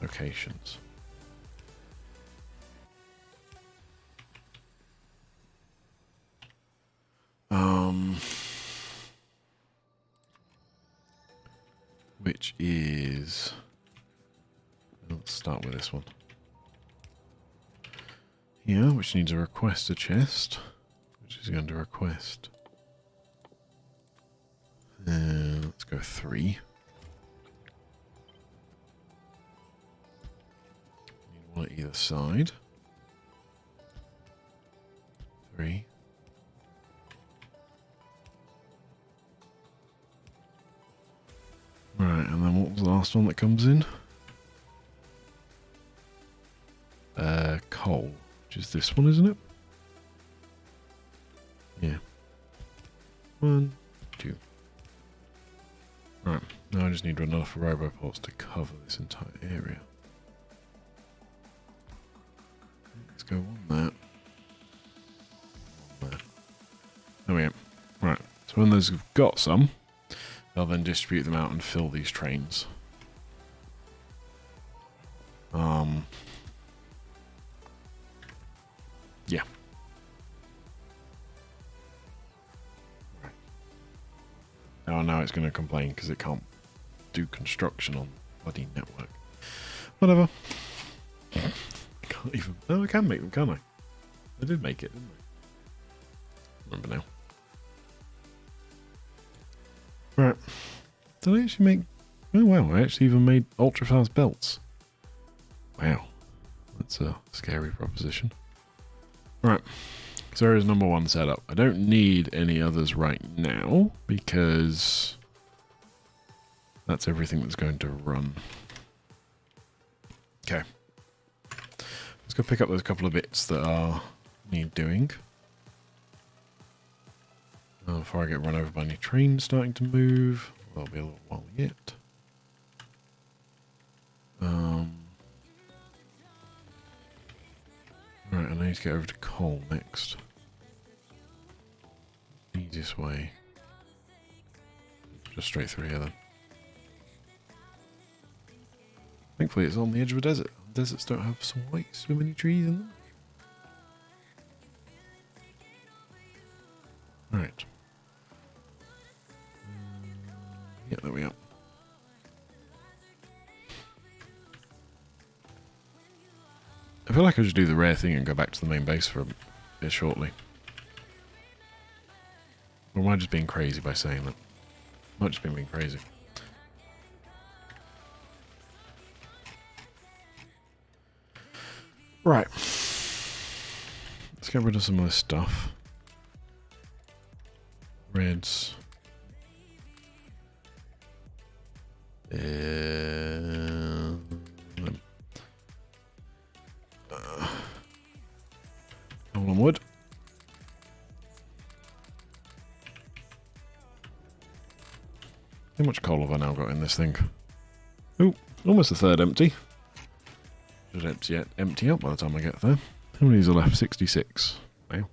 locations. Which is, let's start with this one. Here, which needs a request a chest, which is going to request. Let's go 3. Need one at either side. 3. Right, and then what was the last one that comes in? Coal, which is this one, isn't it? Yeah. 1, 2. Right, now I just need enough roboports to cover this entire area. Let's go on that. On there. There we go. Right, so when those have got some, they'll then distribute them out and fill these trains. Oh, now it's going to complain because it can't do construction on bloody network. Whatever. I can't even... No, I can make them, can't I? I did make it, didn't I? Remember now. Right. Did I actually make... Oh, wow. I actually even made ultra-fast belts. Wow. That's a scary proposition. Right. So there is number one setup. I don't need any others right now because that's everything that's going to run. Okay. Let's go pick up those couple of bits that are need doing. Before I get run over by any trains starting to move. That'll be a little while yet. Right, I need to get over to coal next. Easiest way. Just straight through here then. Thankfully it's on the edge of a desert. Deserts don't have so many trees in them. Right. Yeah, there we are. I feel like I should do the rare thing and go back to the main base for a bit shortly. Or am I just being crazy by saying that? I might just be being crazy. Right. Let's get rid of some of this stuff. Reds. Hold on wood. How much coal have I now got in this thing? Oh, almost a third empty. Should empty out by the time I get there. How many are left? 66. Wow.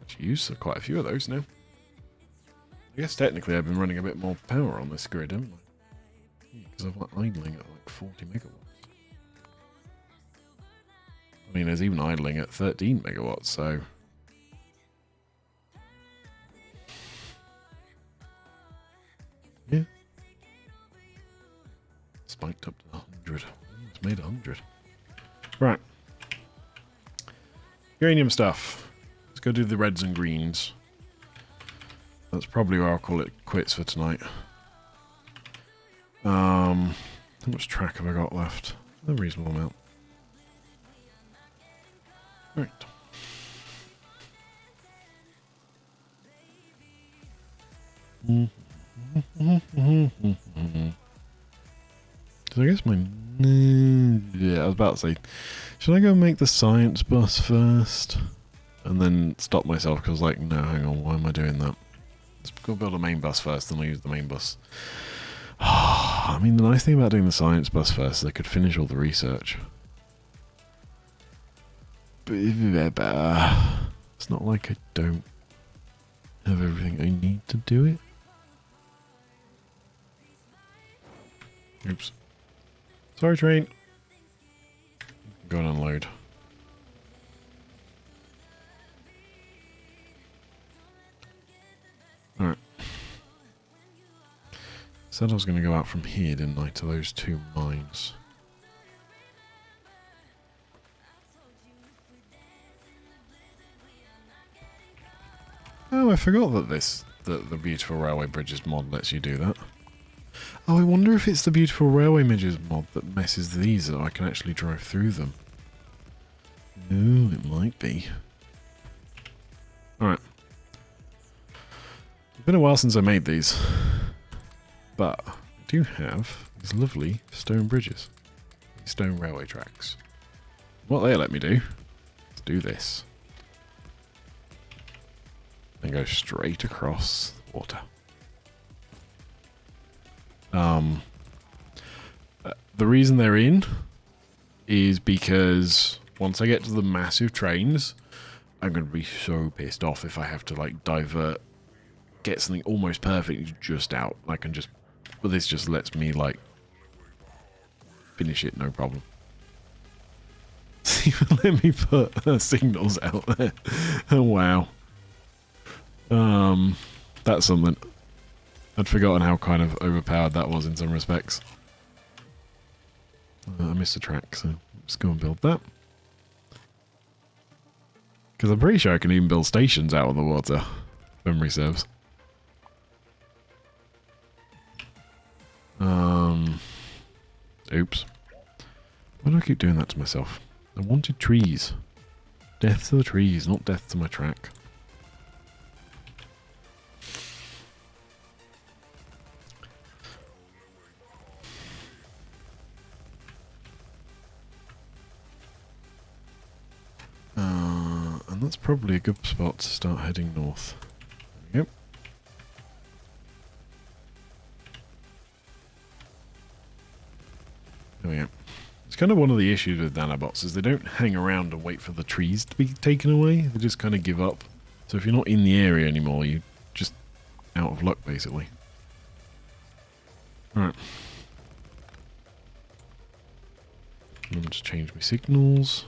Actually used quite a few of those now. I guess technically I've been running a bit more power on this grid, haven't I? Because I'm like idling at like 40 megawatts. I mean, there's even idling at 13 megawatts, so... Yeah. Spiked up to 100. It's made 100. Right. Uranium stuff. Let's go do the reds and greens. That's probably where I'll call it quits for tonight. How much track have I got left? A reasonable amount. Right. So I guess my... Yeah, I was about to say, should I go and make the science bus first? And then stop myself because I was like, no, hang on, why am I doing that? Let's go build a main bus first, then I'll use the main bus. I mean, the nice thing about doing the science bus first is I could finish all the research. It's not like I don't have everything I need to do it. Oops. Sorry, train. Go and unload. Alright. Said I was going to go out from here, didn't I, to those two mines. Oh, I forgot that the Beautiful Railway Bridges mod lets you do that. Oh, I wonder if it's the Beautiful Railway Bridges mod that messes these so I can actually drive through them. No, it might be. Alright. It's been a while since I made these. But I do have these lovely stone bridges. These stone railway tracks. What they let me do is do this. And go straight across the water. The reason they're in is because once I get to the massive trains, I'm going to be so pissed off if I have to like divert, get something almost perfect just out. I can just, but this just lets me like finish it, no problem. Let me put signals out there. Oh wow. That's something. I'd forgotten how kind of overpowered that was in some respects. I missed a track, so let's go and build that. Because I'm pretty sure I can even build stations out on the water. Memory serves. Oops. Why do I keep doing that to myself? I wanted trees. Death to the trees, not death to my track. And that's probably a good spot to start heading north. There we go. There we go. It's kind of one of the issues with nanobots is they don't hang around and wait for the trees to be taken away. They just kind of give up. So if you're not in the area anymore, you're just out of luck, basically. Alright. I'm going to change my signals.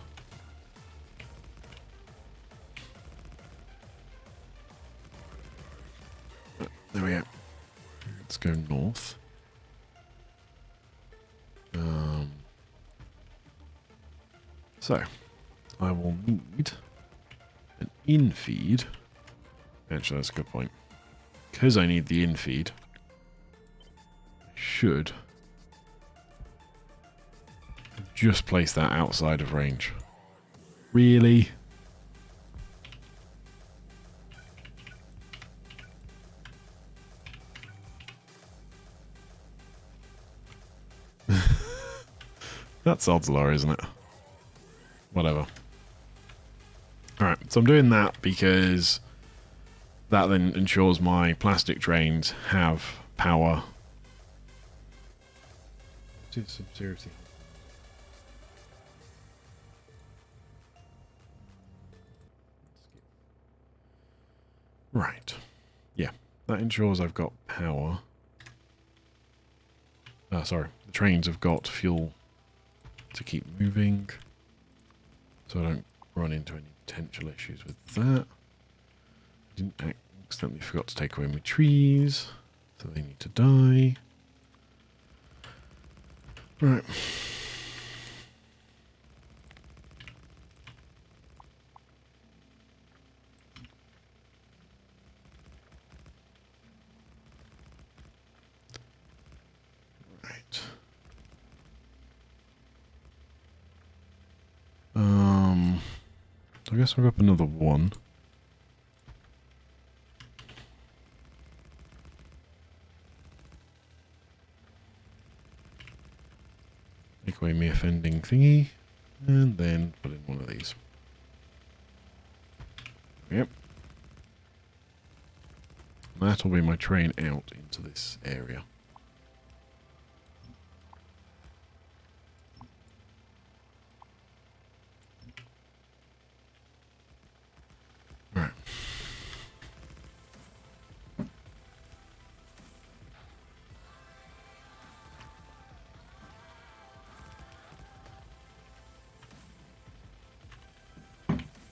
There we go. Let's go north. So, I will need an in-feed. Actually, that's a good point. Because I need the in-feed, I should just place that outside of range. Really? That's odds law, isn't it? Whatever. Alright, so I'm doing that because that then ensures my plastic trains have power. Seriously. Right. Yeah, that ensures I've got power. Sorry, the trains have got fuel to keep moving, so I don't run into any potential issues with that. Didn't accidentally forgot to take away my trees, so they need to die. Right. So I guess I'll go up another one. Take away me offending thingy, and then put in one of these. Yep. That'll be my train out into this area. Right.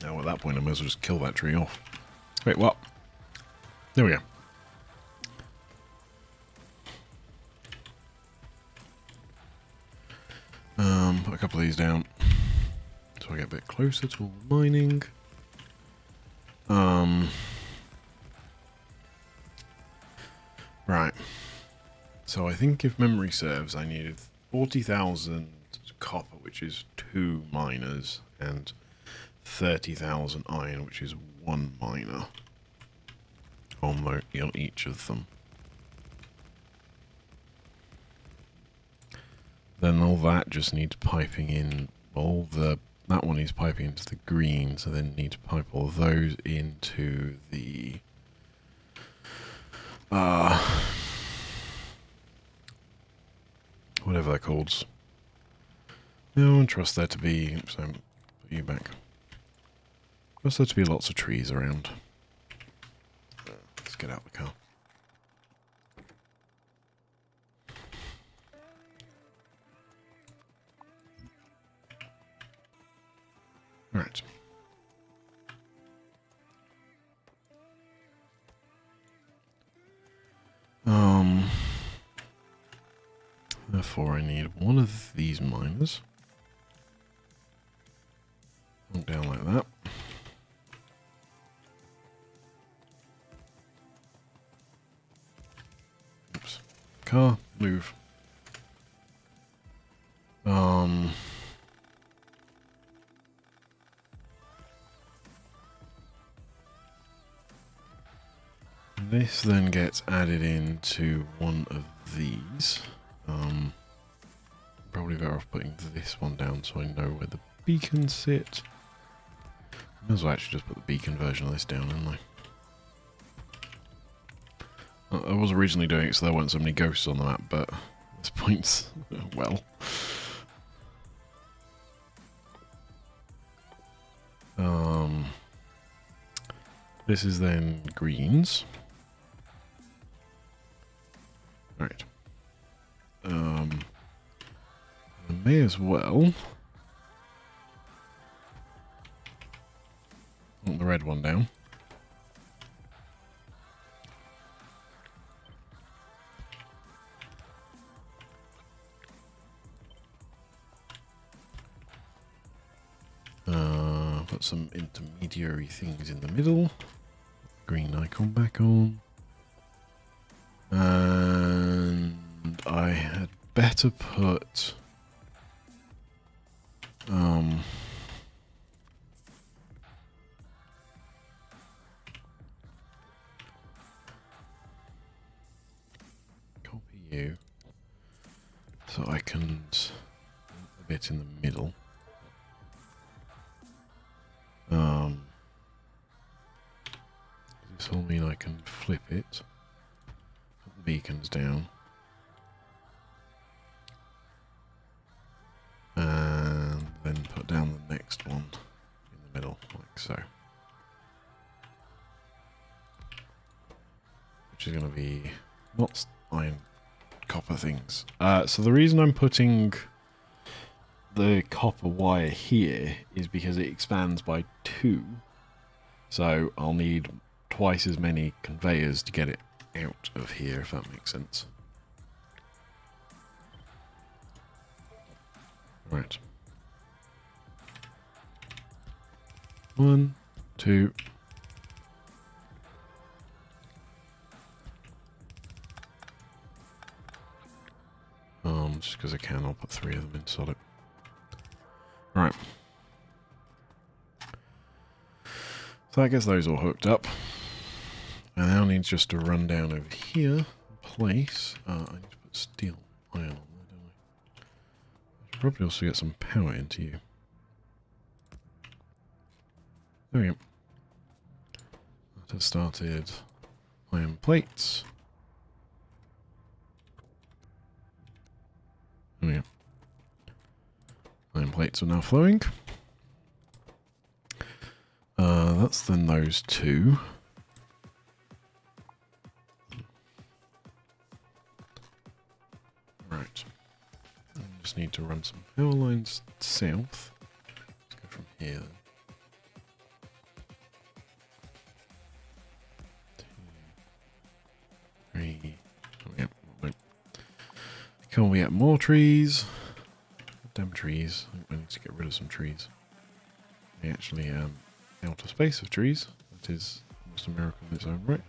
Now at that point I might as well just kill that tree off. Wait, what? There we go. Put a couple of these down so I get a bit closer to all the mining. Right. So I think if memory serves, I needed 40,000 copper, which is 2 miners, and 30,000 iron, which is 1 miner on each of them. Then all that just needs piping in. That one is piping into the green, so then need to pipe all those into the whatever they're called. No, and trust there to be. Oops, I put you back. Trust there to be lots of trees around. Let's get out the car. Right. Oh, Therefore I need one of these miners. Down like that. Oops. Car, move. This then gets added into one of these. Probably better off putting this one down so I know where the beacons sit. Might as well actually just put the beacon version of this down, hadn't I? I was originally doing it so there weren't so many ghosts on the map, but at this point, well. This is then greens. Right. I may as well put the red one down. Put some intermediary things in the middle. Green icon back on. And I had better put copy you so I can a bit in the middle. This will mean I can flip it. Put the beacons down. And then put down the next one in the middle, like so. Which is going to be not iron, copper things. So the reason I'm putting the copper wire here is because it expands by 2. So I'll need twice as many conveyors to get it out of here, if that makes sense. Right. 1, 2. Just because I can, I'll put 3 of them in solid. Right. So that gets those all hooked up. And now I need just to run down over here and place. I need to put steel iron on there, don't I? I should probably also get some power into you. There we go. That has started iron plates. There we go. Iron plates are now flowing. That's then those 2. Right. I just need to run some power lines south. Let's go from here then. 2, 3. Oh, yeah. No. Can we get more trees? Damn trees. I think we need to get rid of some trees. We actually out of space of trees. That is almost a miracle in its own right.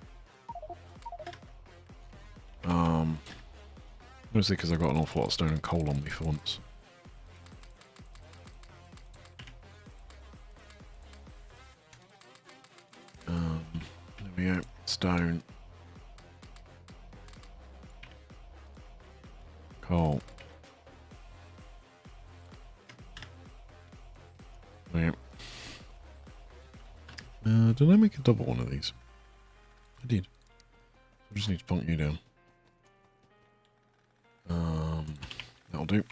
Mostly because I've got an awful lot of stone and coal on me for once. There we go. Stone. Coal. There. Did I make a double one of these? I did. I just need to plonk you down. That'll do.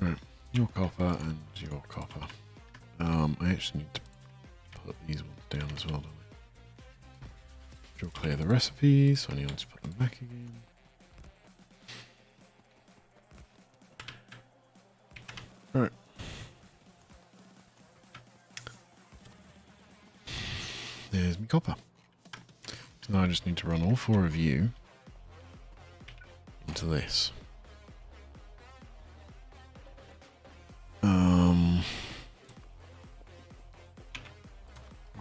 Right, your copper and your copper. I actually need to put these ones down as well, don't I? Which will clear the recipes, so I need to put them back again. There's my copper. So now I just need to run all 4 of you into this.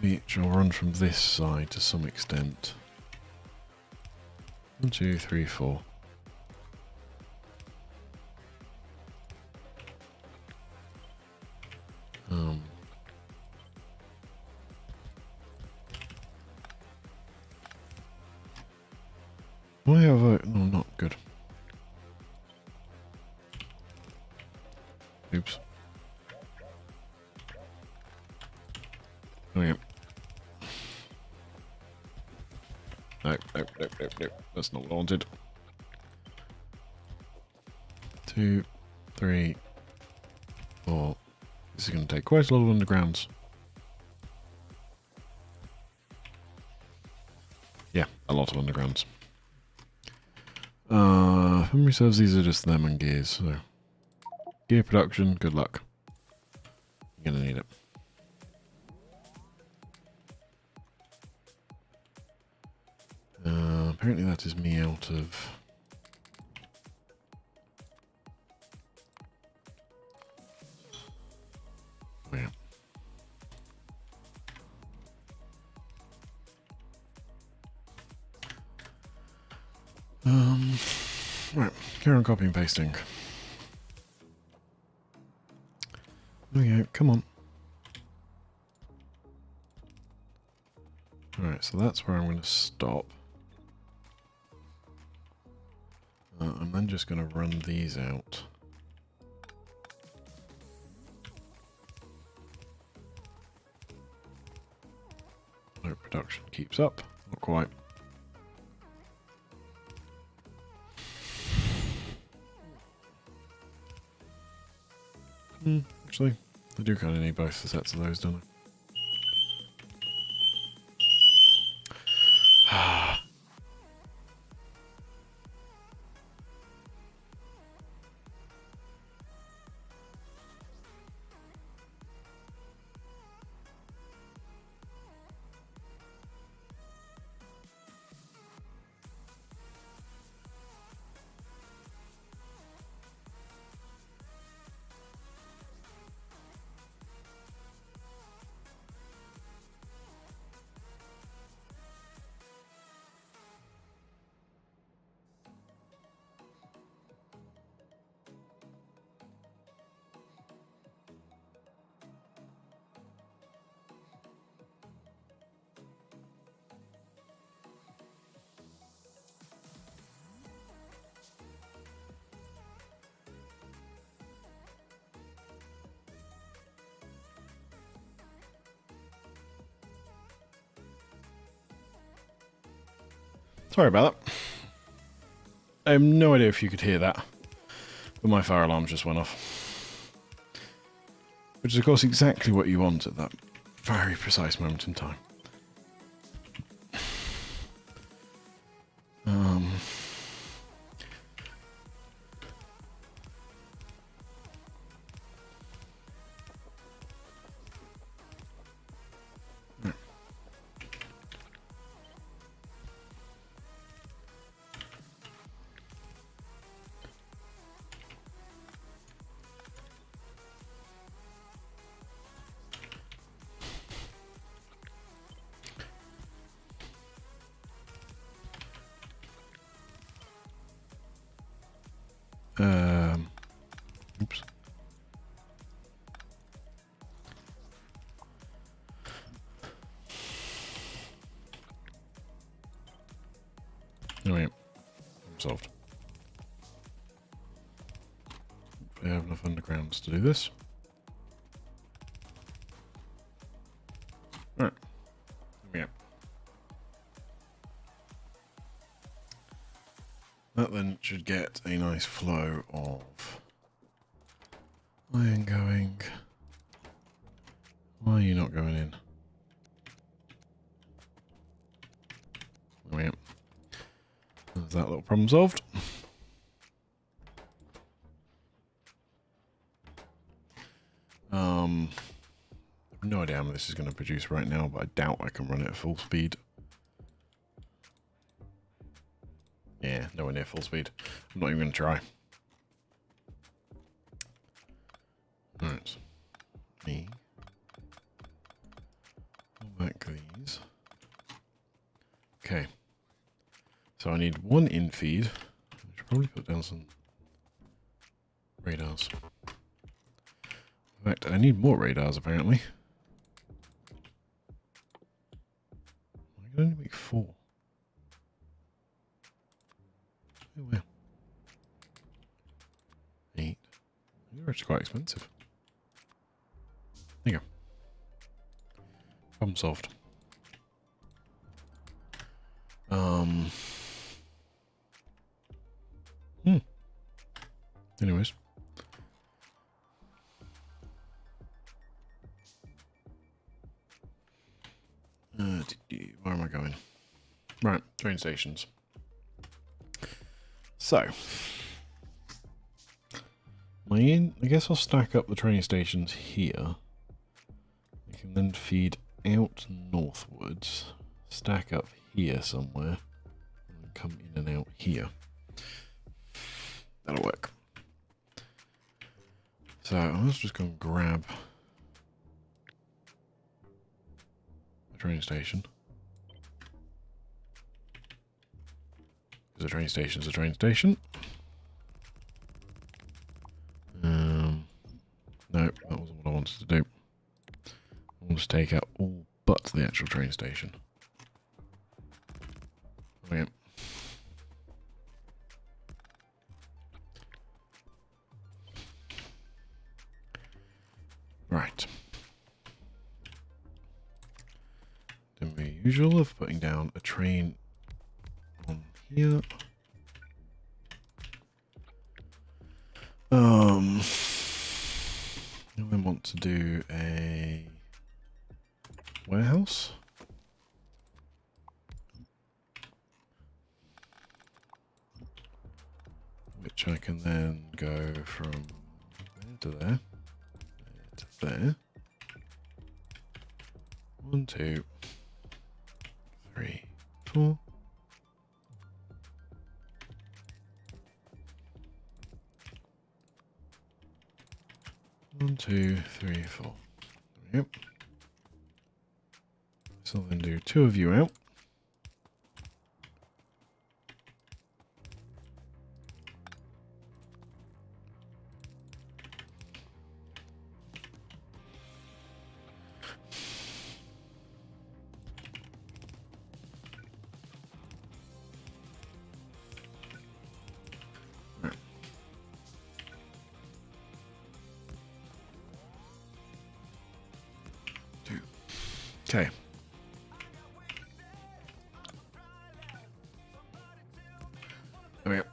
Which I'll run from this side to some extent. 1, 2, 3, 4. Why have I... No, not good. Oops. Oh yeah. Nope. That's not what I wanted. 2, 3, 4. This is going to take quite a lot of undergrounds. Yeah, a lot of undergrounds. Memory serves, these are just them and gears, so... Gear production, good luck. You're going to need it. Apparently that is me out of... Oh, yeah. Right, carry on copy and pasting. Okay, come on. Alright, so that's where I'm going to stop. I'm then just going to run these out. No, production keeps up. Not quite. Actually, I do kind of need both the sets of those, don't I? Sorry about that. I have no idea if you could hear that, but my fire alarm just went off. Which is, of course, exactly what you want at that very precise moment in time. Oops. Oh yeah, solved. We have enough undergrounds to do this. All right. Yeah. That then should get a nice flow of iron going. Why are you not going in? Oh yeah. There's that little problem solved. No idea how much this is going to produce right now, but I doubt I can run it at full speed. Yeah, nowhere near full speed. I'm not even going to try. Alright. Me. Pull back these. Okay. So I need one in feed. I should probably put down some radars. In fact, I need more radars apparently. I can only make 4. Oh, well. 8. They're actually quite expensive. There you go. Problem solved. Anyways. Where am I going? Right, train stations. So, I guess I'll stack up the train stations here. I can then feed out northwards, stack up here somewhere, and come in and out here. That'll work. So I'm just going to grab a train station. Because a train station is a train station. No, that wasn't what I wanted to do. I want to take out all but the actual train station. Okay. Right. Then the usual of putting down a train on here. I then want to do a warehouse. Which I can then go from there to there. To there. 1, 2, 3, 4. 1, 2, 3, 4. Yep. So I'll then do 2 of you out. Okay. There we go.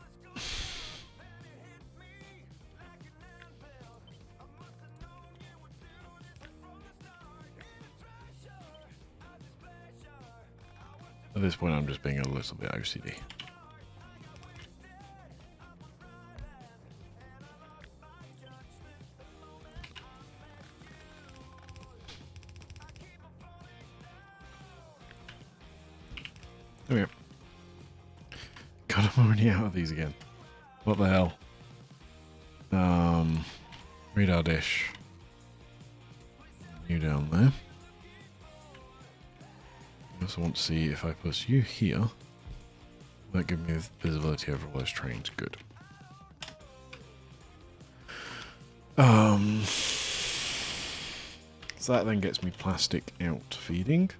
At this point, I'm just being a little bit OCD. There we go. God, I'm already out of these again. What the hell? Radar dish. You down there. I also want to see if I put you here. That gives me visibility over all those trains. Good. So that then gets me plastic out feeding.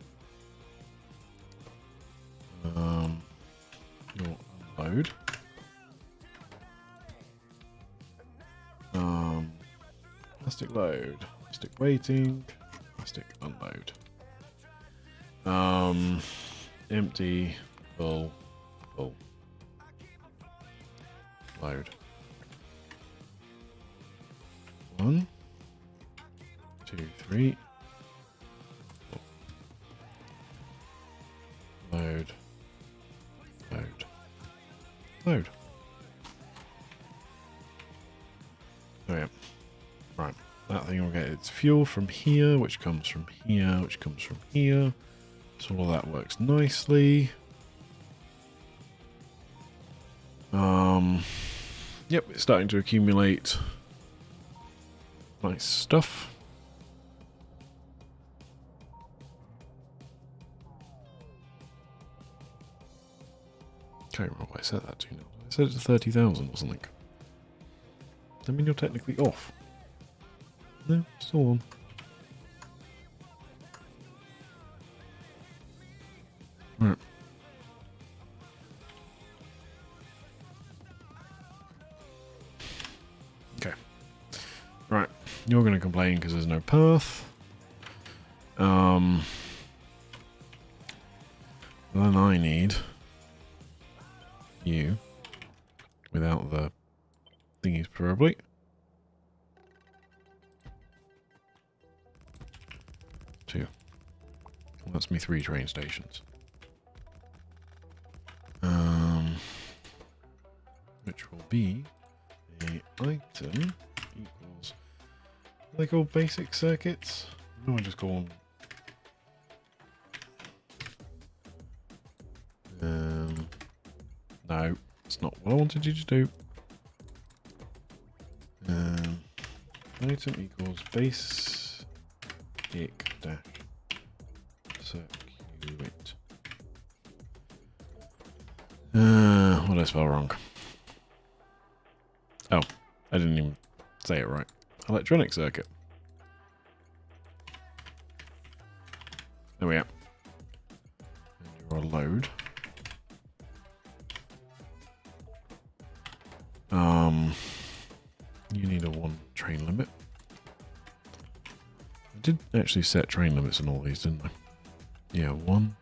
You'll unload. Plastic load. Plastic waiting. Plastic unload. Empty. Full. Full. Load. 1, 2, 3. Load. Load. Load. Oh yeah. Right. that thing will get its fuel from here, which comes from here, which comes from here. So all that works nicely. Yep, it's starting to accumulate nice stuff. Can't remember what I set that to now. I set it to 30,000 or something. Does that mean you're technically off? No, still on. Right. Okay. Right. You're going to complain because there's no path. Then I need you without the thingies, probably. Two. Well, that's me 3 train stations. Which will be a item equals. Are they called basic circuits? No, I just call them. No, it's not what I wanted you to do. Item equals basic dash circuit. What did I spell wrong? Oh, I didn't even say it right. Electronic circuit. There we are. And you're a load. You need a 1 train limit. I did actually set train limits on all these, didn't I? Yeah, 1.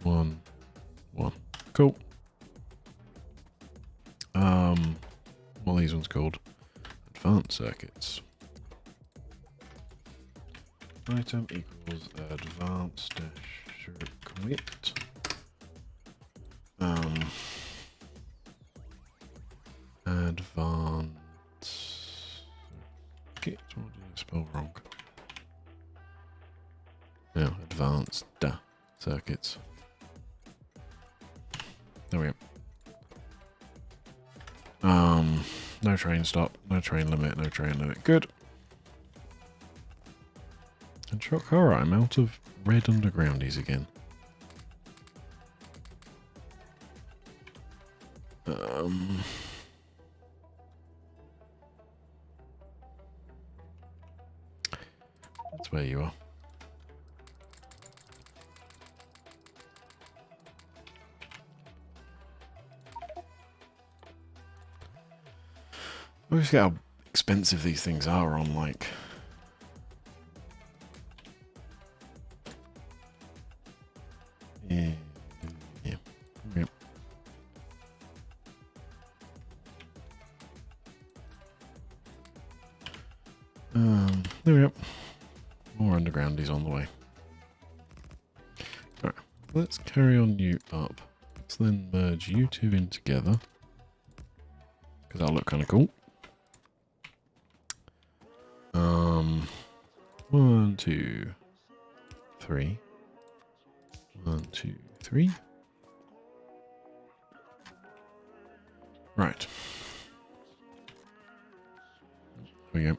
1. 1. Cool. What are these ones called? Advanced circuits. Item equals advanced dash circuit. Advanced circuit. What did I spell wrong? Yeah, advanced circuits. There we go. No train stop, no train limit, no train limit. Good. And shock horror, I'm out of red undergroundies again. That's where you are. I always get how expensive these things are on, like... Yeah. Okay. There we go. More undergroundies on the way. Alright, let's carry on you up. Let's then merge you two in together. Because that'll look kind of cool. 1, 2, 3. 1, 2, 3. Right. There we go.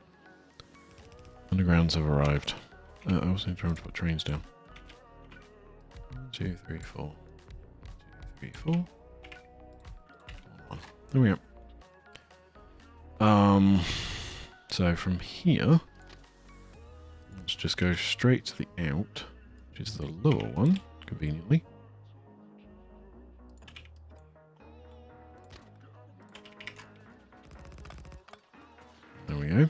Undergrounds have arrived. I also need to put trains down. 1, 2, 3, 4. 1, 2, 3, 4. 1. There we go. So from here, let's just go straight to the out, which is the lower one, conveniently. There we go.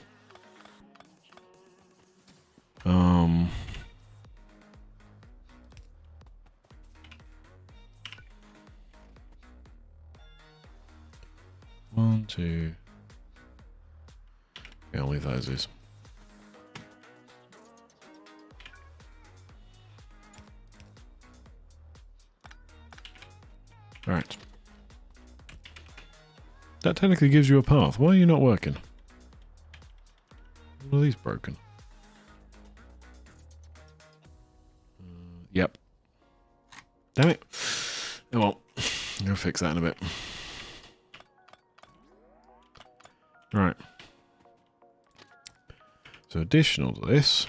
1, 2. Yeah, I'll leave that as is. Alright. That technically gives you a path. Why are you not working? One of these broken. Yep. Damn it. Oh well. I'll fix that in a bit. Right. So additional to this,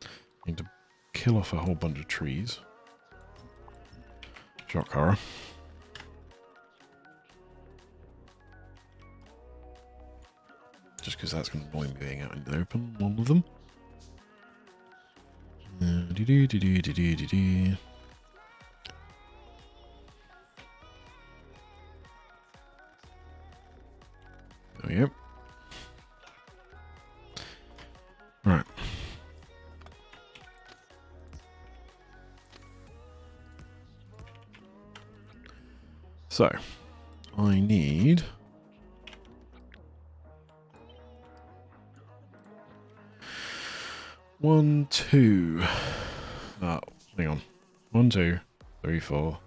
I need to kill off a whole bunch of trees. Shock horror. Just because that's going to annoy me being out in the open, one of them. There we go. Right. So, I need... One, two. Oh, hang on. 1, 2, 3, 4,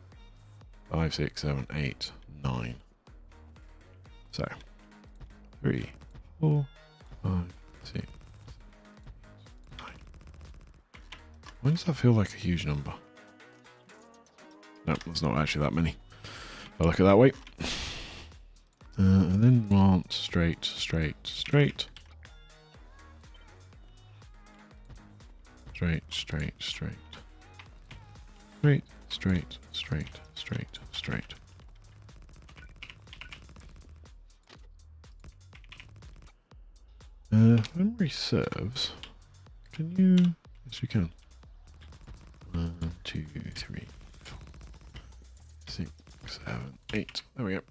5, 6, 7, 8, 9. So, 3, 4, 5, 6, 9. Why does that feel like a huge number? No, there's not actually that many. If I look at that way. And then want straight, straight, straight. Straight, straight, straight. Straight, straight, straight, straight, straight. Memory serves. Can you? Yes, you can. 1, 2, 3, 4, 6, 7, 8. There we go.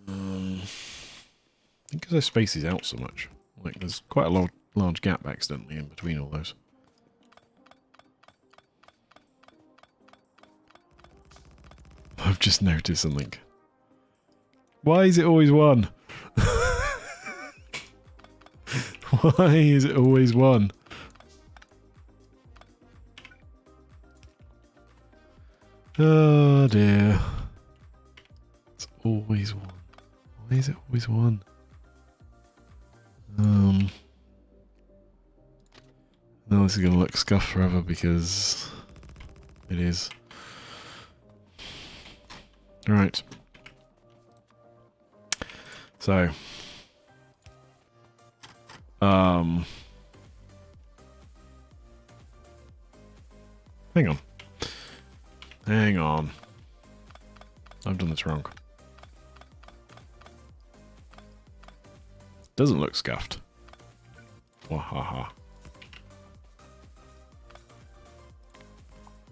I think because I space these out so much, like there's quite a large gap accidentally in between all those. I've just noticed something. Why is it always 1? Why is it always 1? Oh dear. It's always 1. Why is it always 1? Now this is going to look scuffed forever because it is. Right. So. Hang on. Hang on. I've done this wrong. Doesn't look scuffed. Wahaha.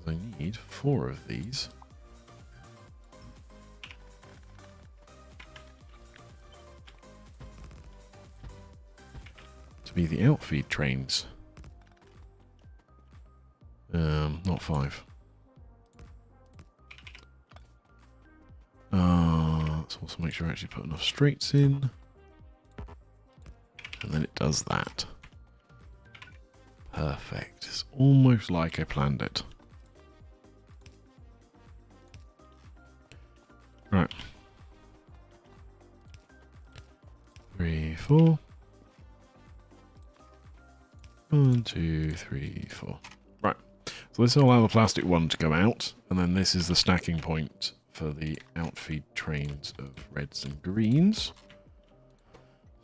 I need 4 of these. To be the outfeed trains. Not 5. Let's also make sure I actually put enough straights in. And then it does that. Perfect. It's almost like I planned it. Right. 3, 4. 1, 2, 3, 4. Right. So this will allow the plastic one to come out, and then this is the stacking point for the outfeed trains of reds and greens.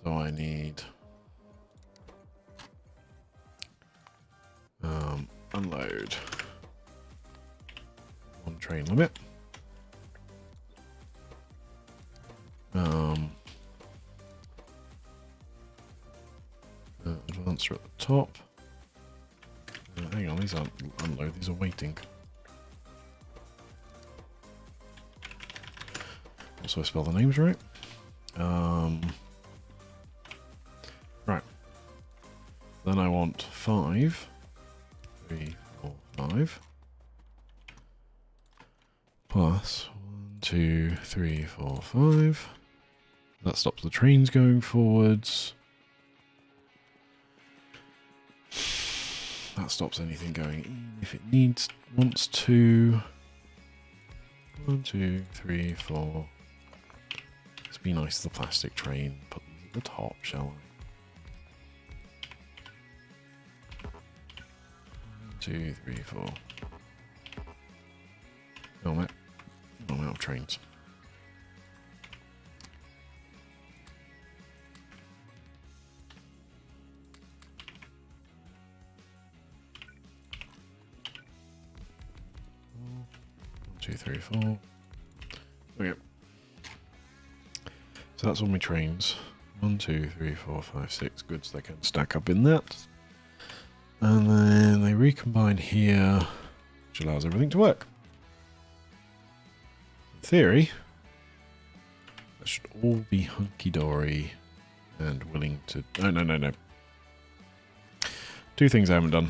So I need unload 1 train limit. Advancer at the top. Hang on, these aren't unload, these are waiting. Also, I spell the names right. Right. Then I want 5. 3, 4, 5. Plus 1, 2, 3, 4, 5. That stops the trains going forwards. That stops anything going in if it wants to. 1, 2, 3, 4. This to be nice to the plastic train. Put these at the top, shall I? 2, 3, 4. Oh, I'm out of trains. One, 2, 3, 4. Okay. So that's all my trains. 1, 2, 3, 4, 5, 6 goods they can stack up in that. And then they recombine here, which allows everything to work. In theory, that should all be hunky-dory and willing to... No. 2 things I haven't done.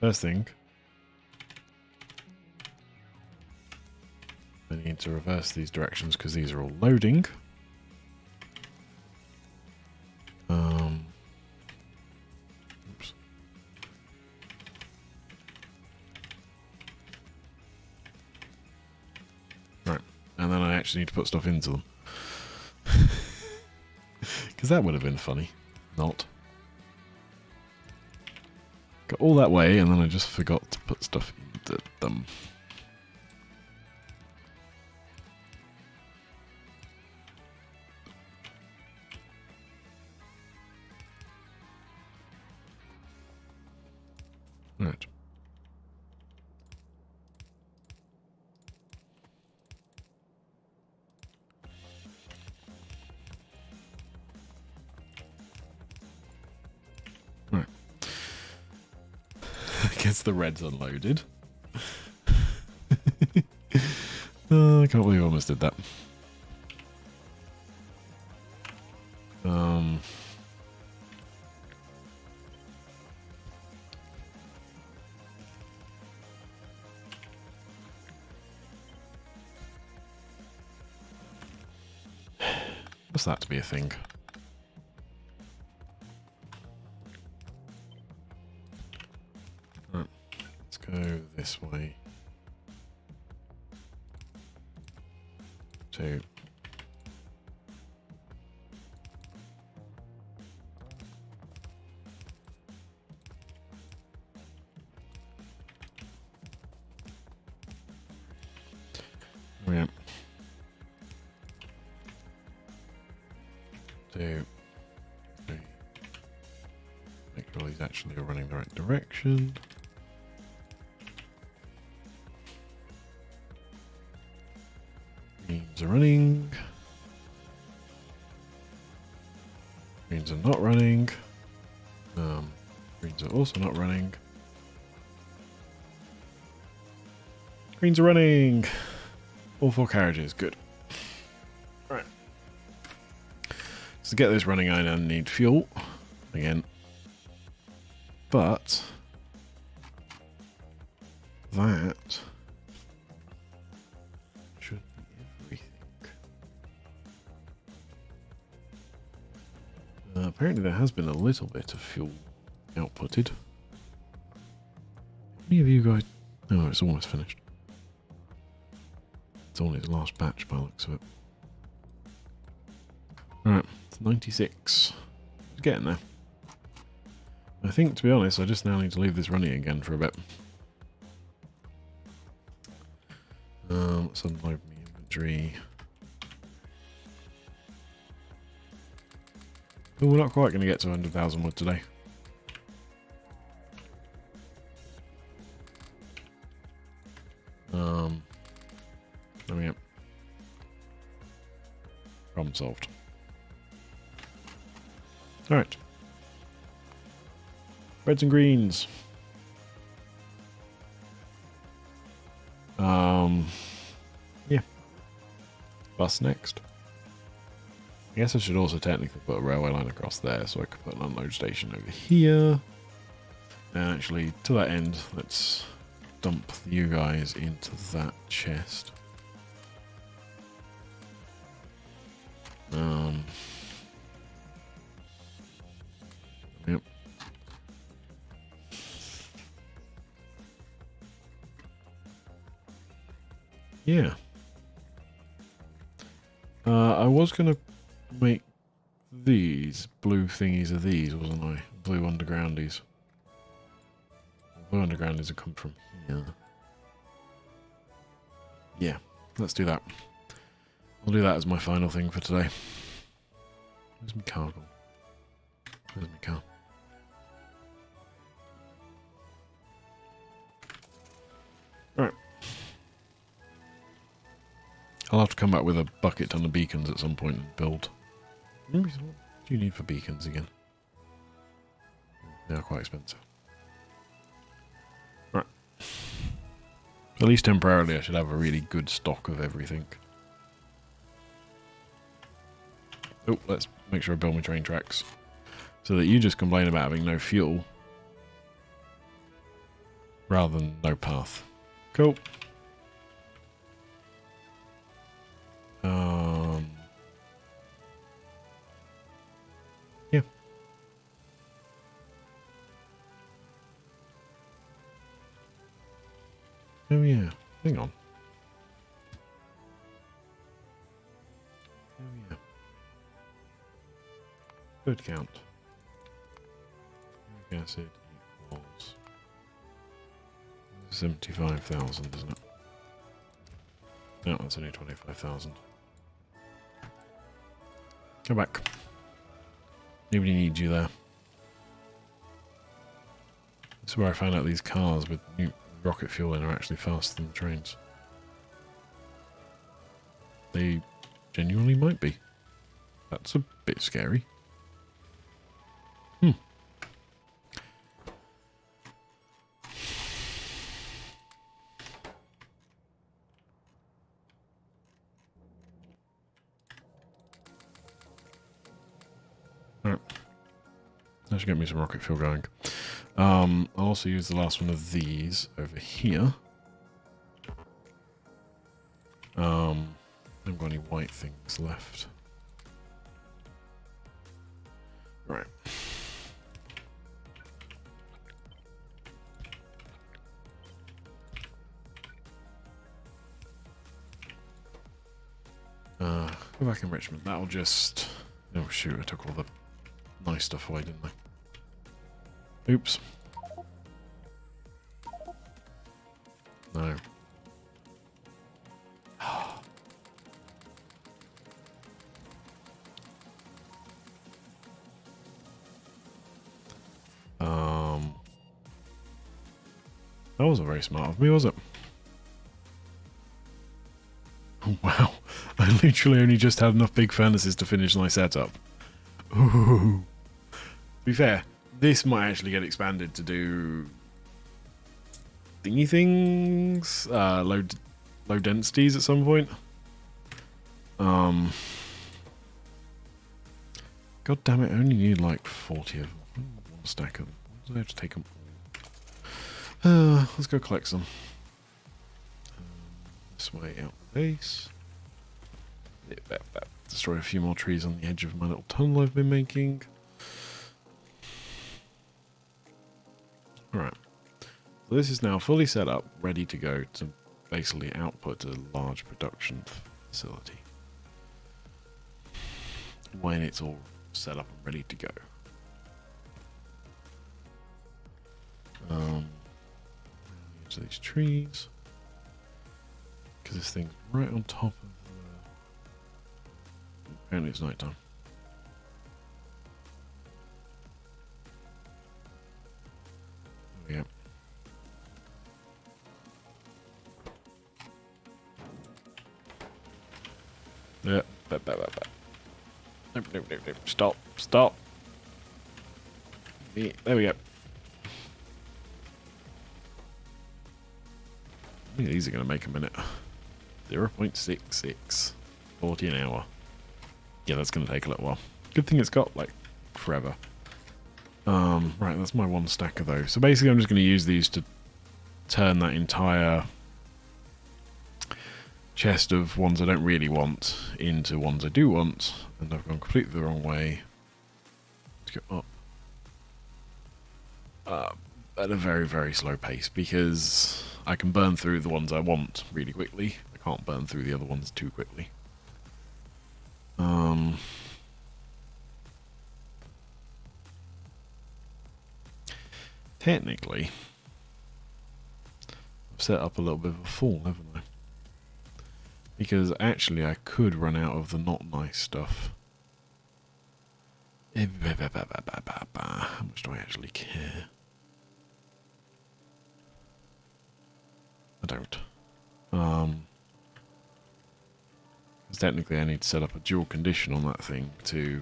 First thing, I need to reverse these directions because these are all loading. Oops. Right, and then I actually need to put stuff into them. Because that would have been funny. Not. Got all that way, and then I just forgot to put stuff into them. Right. Right. I guess the red's unloaded. Oh, I can't believe I almost did that. What's that to be a thing? Right, let's go this way. 2. Yeah. 2, 3. Make sure these actually are running the right direction. Greens are running. Greens are not running. Greens are also not running. Greens are running. All 4 carriages, good. Right. So to get this running, I now need fuel again. But that should be everything. Apparently there has been a little bit of fuel outputted. How many of you guys... Oh, it's almost finished. It's on its last batch by the looks of it. Alright, it's 96. It's getting there. I think, to be honest, I just now need to leave this running again for a bit. Let's unload my inventory. Oh, we're not quite going to get to 100,000 wood today. There we go. Problem solved. Alright. Reds and greens. Yeah. Bus next. I guess I should also technically put a railway line across there so I could put an unload station over here. And actually, to that end, let's dump you guys into that chest. Yep. yeah. I was going to make these blue thingies of these, wasn't I? Blue undergroundies. Blue undergroundies have come from here. Yeah, let's do that. I'll do that as my final thing for today. Where's my cargo? Where's my car? Right. I'll have to come back with a bucket ton of beacons at some point and build. What do you need for beacons again? They are quite expensive. Right. At least temporarily I should have a really good stock of everything. Oh, let's make sure I build my train tracks. So that you just complain about having no fuel. Rather than no path. Cool. Yeah. Oh yeah, hang on. Oh yeah. Bird count. Uric acid equals 75,000, isn't it? No, that's only 25,000. Go back. Nobody needs you there. This is where I found out these cars with new rocket fuel in are actually faster than the trains. They genuinely might be. That's a bit scary. Alright. That should get me some rocket fuel going. I'll also use the last one of these over here. I haven't got any white things left. Right. Go back enrichment. That'll just... Oh shoot, I took all the nice stuff away, didn't I? Oops. No. That wasn't very smart of me, was it? Wow. I literally only just had enough big furnaces to finish my setup. Ooh. To be fair, this might actually get expanded to do thingy things, low densities at some point. God damn it! I only need like 40 of them. One stack of them. Why do I have to take them all? Let's go collect some. This way out the base. Destroy a few more trees on the edge of my little tunnel I've been making. Alright. So this is now fully set up, ready to go to basically output a large production facility. When it's all set up and ready to go. To these trees. Because this thing's right on top of apparently it's night time. There we go. Yeah. Nope. Stop. Yeah, there we go. I think these are going to make a minute. 0.66. 40 an hour. Yeah, that's going to take a little while. Good thing it's got, like, forever. Right, that's my one stack of those. So basically I'm just going to use these to turn that entire chest of ones I don't really want into ones I do want. And I've gone completely the wrong way. Let's go up. At a very, very slow pace, because I can burn through the ones I want really quickly. I can't burn through the other ones too quickly. Technically, I've set up a little bit of a fall, haven't I? Because actually I could run out of the not nice stuff. How much do I actually care? I don't. Because technically I need to set up a dual condition on that thing to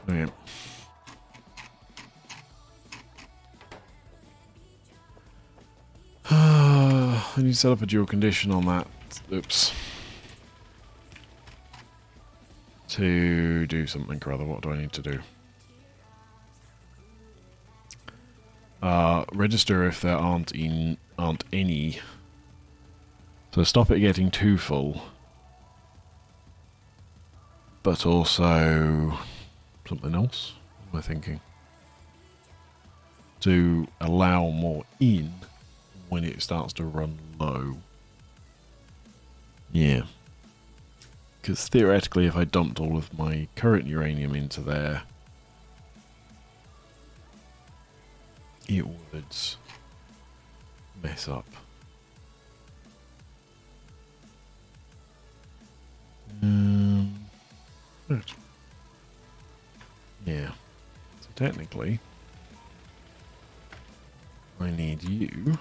okay. I need to set up a dual condition on that. Oops. To do something or other. What do I need to do? Register if there aren't any. So stop it getting too full. But also something else. What am I thinking? To allow more in when it starts to run low. Yeah. Because theoretically, if I dumped all of my current uranium into there, it would mess up. Right. Yeah. So technically, I need you.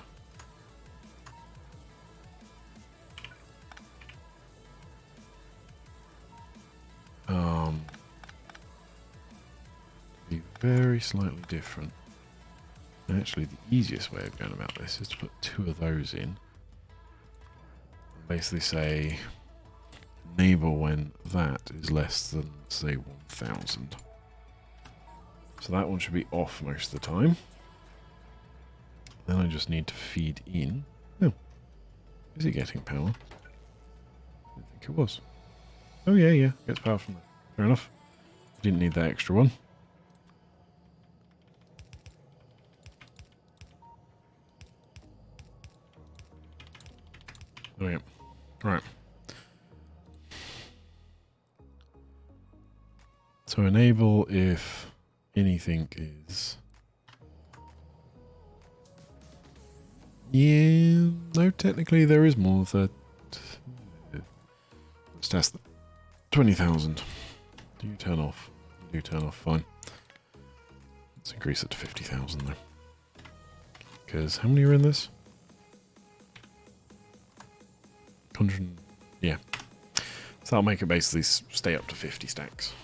Be very slightly different. Actually, the easiest way of going about this is to put 2 of those in. And basically say, enable when that is less than, say, 1000. So that one should be off most of the time. Then I just need to feed in. Oh, is it getting power? I didn't think it was. Oh yeah, yeah, gets power from there. Fair enough. Didn't need that extra one. Oh yeah. Right. So enable if anything is... Yeah, no, technically there is more than that. Let's test that. 20,000. Do you turn off? You do turn off, fine. Let's increase it to 50,000 though. Because how many are in this? 100. Yeah. So that'll make it basically stay up to 50 stacks.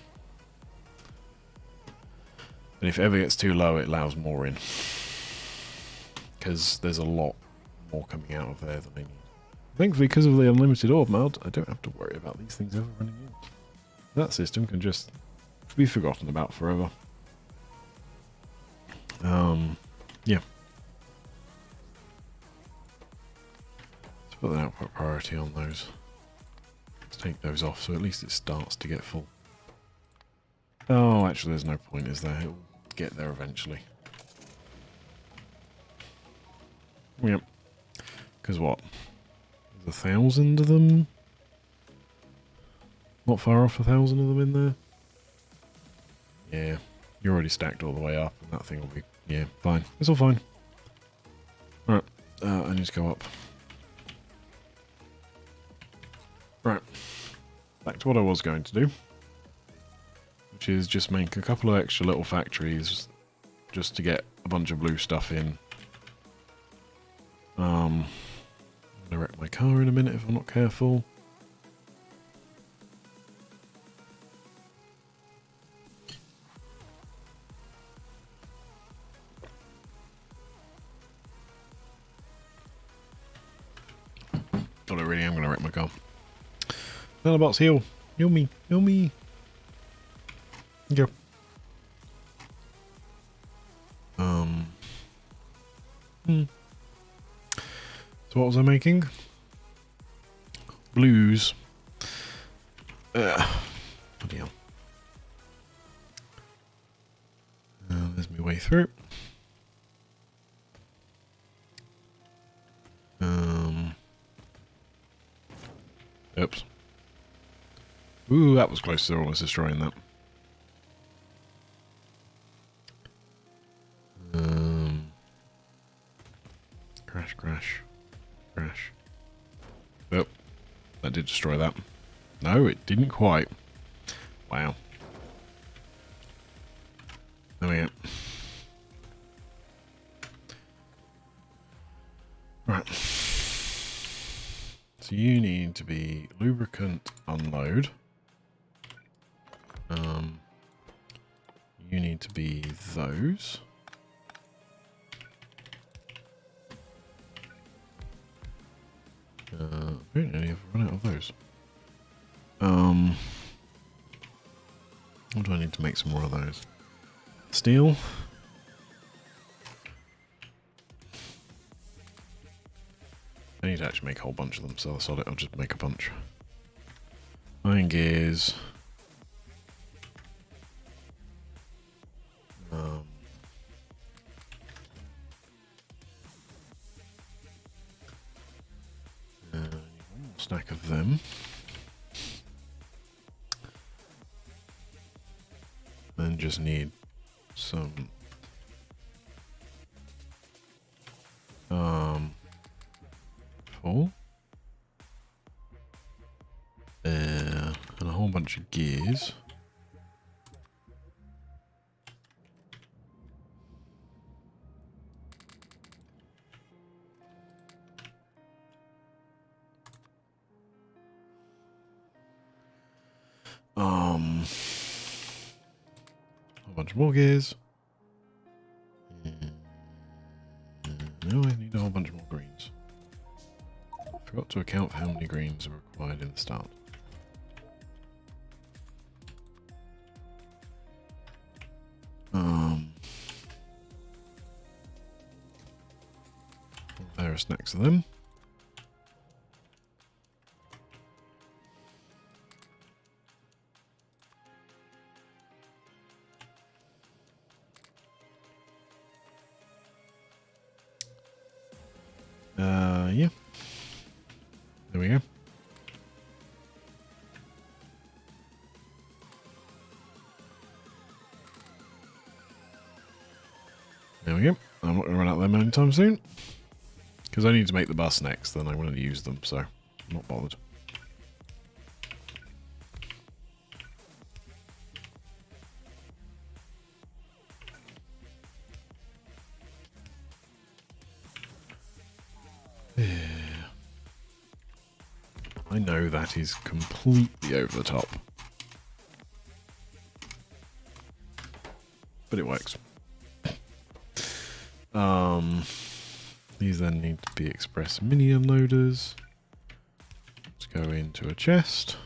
And if it ever gets too low, it allows more in. Because there's a lot more coming out of there than I need. Thankfully, because of the unlimited orb mod, I don't have to worry about these things ever running out. That system can just be forgotten about forever. Yeah. Let's put an output priority on those. Let's take those off so at least it starts to get full. Oh, actually there's no point, is there? It'll get there eventually. Yep. Because what? There's 1,000 of them? Not far off 1,000 of them in there? Yeah. You're already stacked all the way up and that thing will be... Yeah, fine. It's all fine. Alright. I need to go up. Right. Back to what I was going to do. Which is just make a couple of extra little factories just to get a bunch of blue stuff in. I'm gonna wreck my car in a minute if I'm not careful. God, I really am gonna wreck my car. Nanobots, heal. Heal me. Heal me. Go. So what was I making? Blues. Bloody hell. There's my way through. Oops. Ooh, that was close to almost destroying that. Crash, crash, crash. Oh, that did destroy that. No, it didn't quite. Wow. There we go. Right. So you need to be lubricant unload. You need to be those. Apparently I've run out of those. What do I need to make some more of those? Steel. I need to actually make a whole bunch of them, so I'll just make a bunch. Iron gears. Stack of them. Then just need some full and a whole bunch of gears. A bunch more gears. No, I need a whole bunch more greens. Forgot to account for how many greens are required in the start. There's next to them. Yeah. There we go. There we go. I'm not going to run out of them anytime soon. Because I need to make the bus next, then I'm going to use them, so I'm not bothered. I know that is completely over the top. But it works. These then need to be express mini unloaders. Let's go into a chest.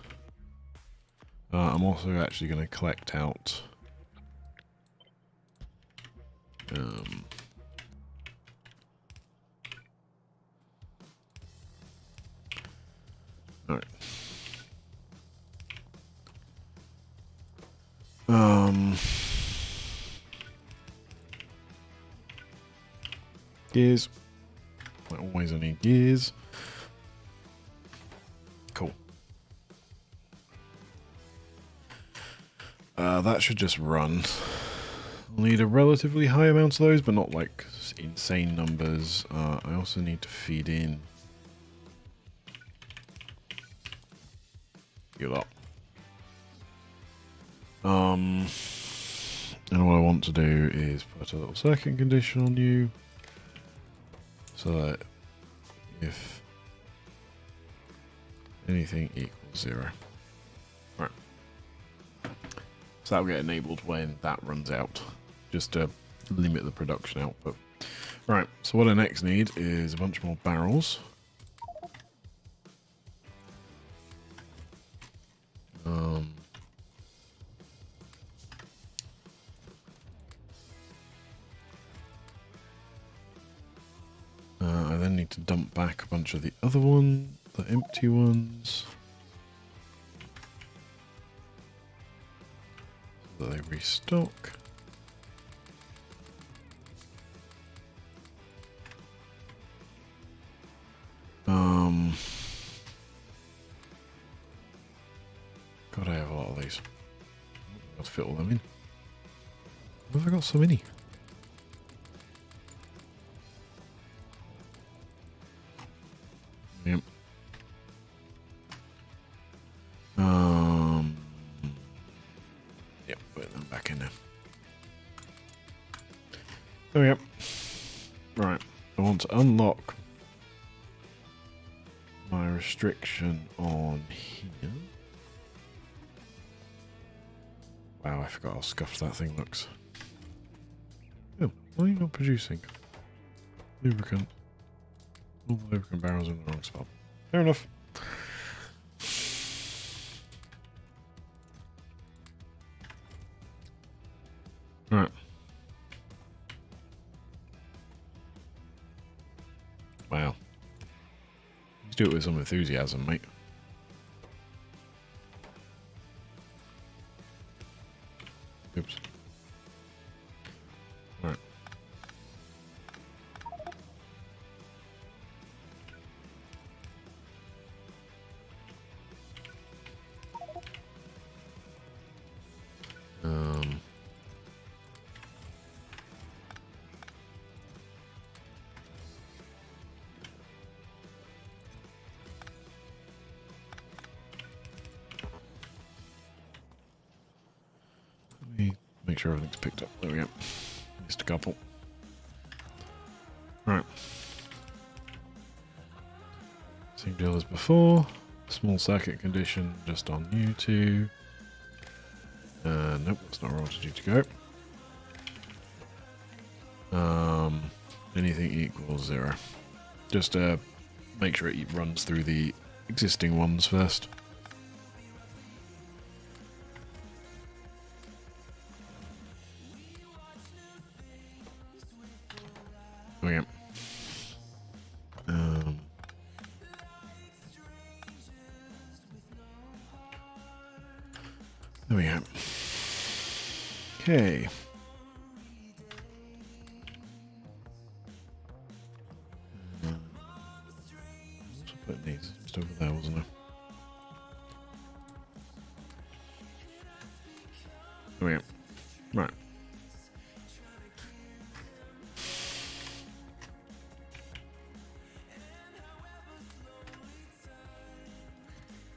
I'm also actually going to collect out all right. Gears. I always need gears. Cool. That should just run. I'll need a relatively high amount of those, but not like insane numbers. I also need to feed in you lot. And what I want to do is put a little circuit condition on you, so that if anything equals 0. Right. So that'll get enabled when that runs out, just to limit the production output. Right, so what I next need is a bunch more barrels. I then need to dump back a bunch of the other one, the empty ones, so that they restock. of these. Got to fit all them in. Where have I got so many? Yep. Yep, put them back in there. Oh, yep. Right. I want to unlock my restriction on here. Wow, I forgot how scuffed that thing looks. Oh, why are you not producing? Lubricant. All the lubricant barrels in the wrong spot. Fair enough. Right. Wow. Let's do it with some enthusiasm, mate. Oops. Right. Let me make sure everything's picked up. There we go. Just a couple. Right. Same deal as before. Small circuit condition just on you two. Nope, that's not where I wanted you to go. Anything equals 0. Just make sure it runs through the existing ones first. There we go. There we go. Okay. What's I put these? Just over there, wasn't I? There we go. Right.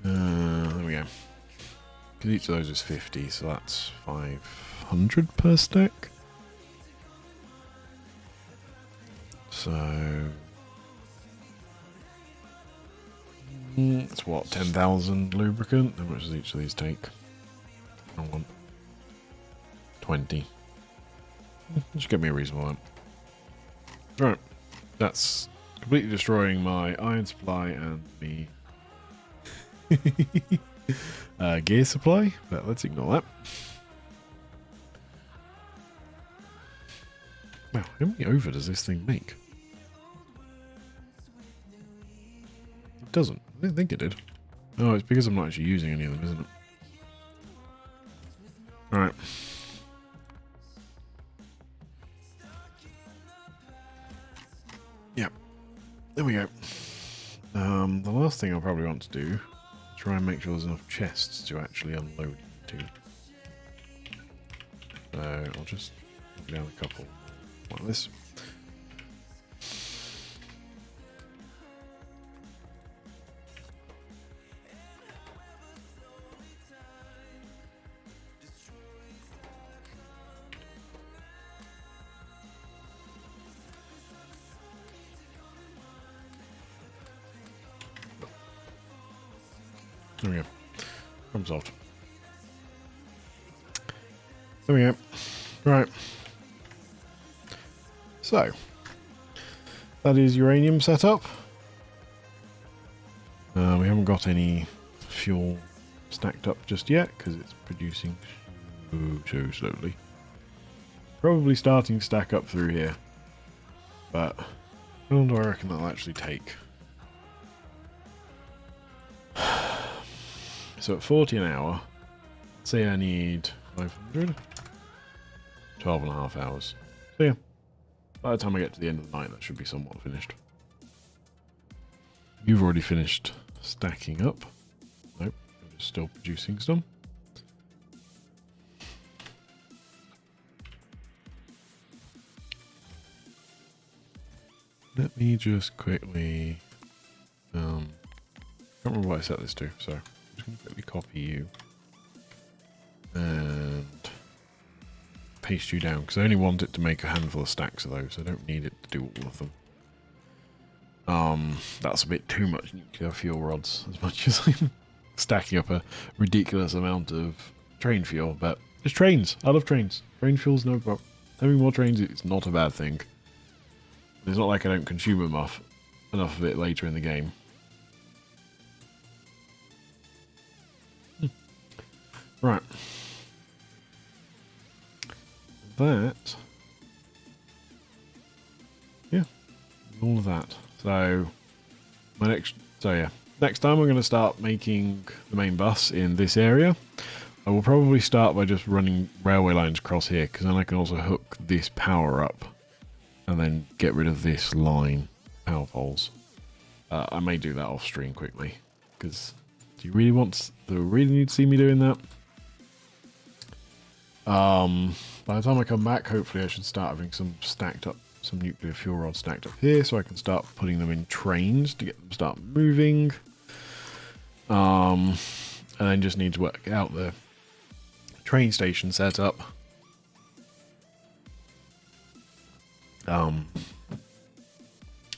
There we go. Because each of those is 50, so that's 500 per stack. So it's what, 10,000 lubricant? How much does each of these take? Hang on. 20. Just give me a reasonable one. Right. That's completely destroying my iron supply and the gear supply, but let's ignore that. Wow, how many over does this thing make? It doesn't. I didn't think it did. Oh, it's because I'm not actually using any of them, isn't it? Alright. Yep. There we go. The last thing I'll probably want to do is try and make sure there's enough chests to actually unload into. So I'll just put down a couple like this. There we go. Problem solved. There we go. Right. So, that is uranium set up. We haven't got any fuel stacked up just yet because it's producing so slowly. Probably starting to stack up through here. But how long do I reckon that'll actually take? So at 40 an hour, say I need 500, 12 and a half hours. So yeah, by the time I get to the end of the night, that should be somewhat finished. You've already finished stacking up. Nope, I'm just still producing some. Let me just quickly... I can't remember what I set this to, so I'm just going to quickly copy you. And paste you down, because I only want it to make a handful of stacks of those. I don't need it to do all of them. That's a bit too much nuclear fuel rods, as much as I'm stacking up a ridiculous amount of train fuel, but it's trains. I love trains. Train fuel's no problem. Having more trains, it's not a bad thing. It's not like I don't consume enough of it later in the game. Right. That. Yeah. All of that. So, next time I'm going to start making the main bus in this area. I will probably start by just running railway lines across here, because then I can also hook this power up and then get rid of this line, power poles. I may do that off stream quickly, because do you really need to see me doing that? By the time I come back, hopefully I should start having some nuclear fuel rods stacked up here, so I can start putting them in trains to get them start moving. And then just need to work out the train station setup.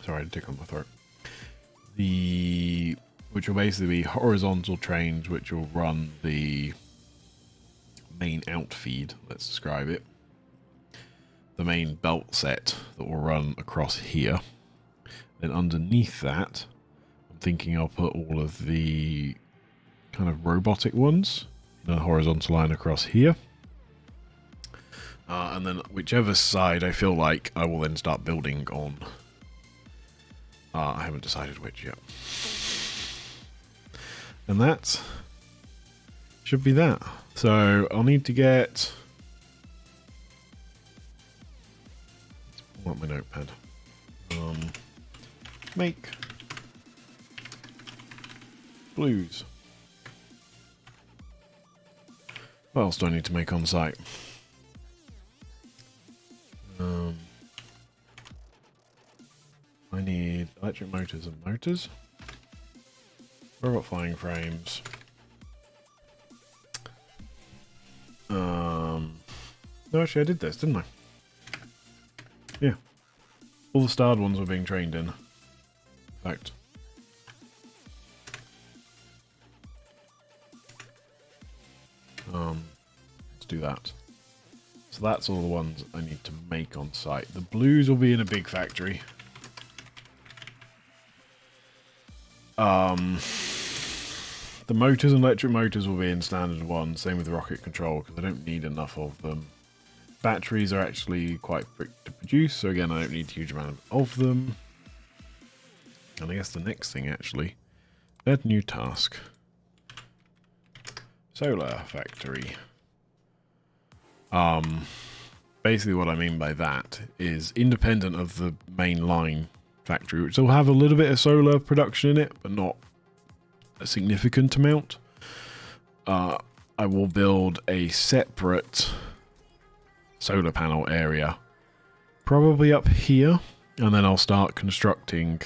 Sorry, I had a tick on my throat. Which will basically be horizontal trains, which will run the main outfeed, let's describe it. The main belt set that will run across here. Then underneath that, I'm thinking I'll put all of the kind of robotic ones in a horizontal line across here. And then whichever side I feel like, I will then start building on. I haven't decided which yet. And that should be that. So I'll need to get... Let's pull up my notepad. Make blues. What else do I need to make on site? I need electric motors and motors. Robot flying frames. No, actually I did this, didn't I? Yeah. All the starred ones were being trained in. In fact. Let's do that. So that's all the ones I need to make on site. The blues will be in a big factory. The motors and electric motors will be in standard one, same with rocket control, because I don't need enough of them. Batteries are actually quite quick to produce, so again, I don't need a huge amount of them. And I guess the next thing, actually, add new task. Solar factory. Basically what I mean by that is independent of the main line factory, which will have a little bit of solar production in it, but not a significant amount. I will build a separate solar panel area, probably up here, and then I'll start constructing